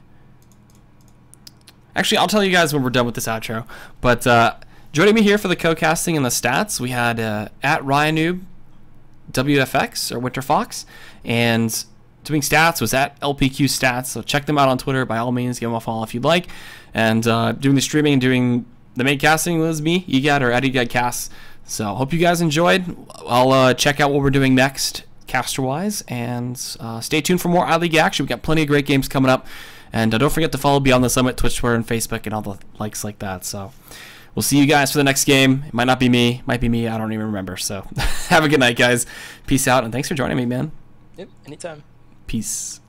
Actually, I'll tell you guys when we're done with this outro. But joining me here for the co-casting and the stats, we had at Ryanoob WFX, or Winter Fox, and doing stats was at LPQ Stats. So check them out on Twitter. By all means, give them a follow if you'd like. And doing the streaming and doing the main casting was me, EGAD, or at EGAD Cast. So hope you guys enjoyed. I'll check out what we're doing next caster-wise, and stay tuned for more iLeague action. We've got plenty of great games coming up. And don't forget to follow Beyond the Summit, Twitch, Twitter, and Facebook, and all the likes like that. So we'll see you guys for the next game. It might not be me. Might be me. I don't even remember. So have a good night, guys. Peace out, and thanks for joining me, man. Yep, anytime. Peace.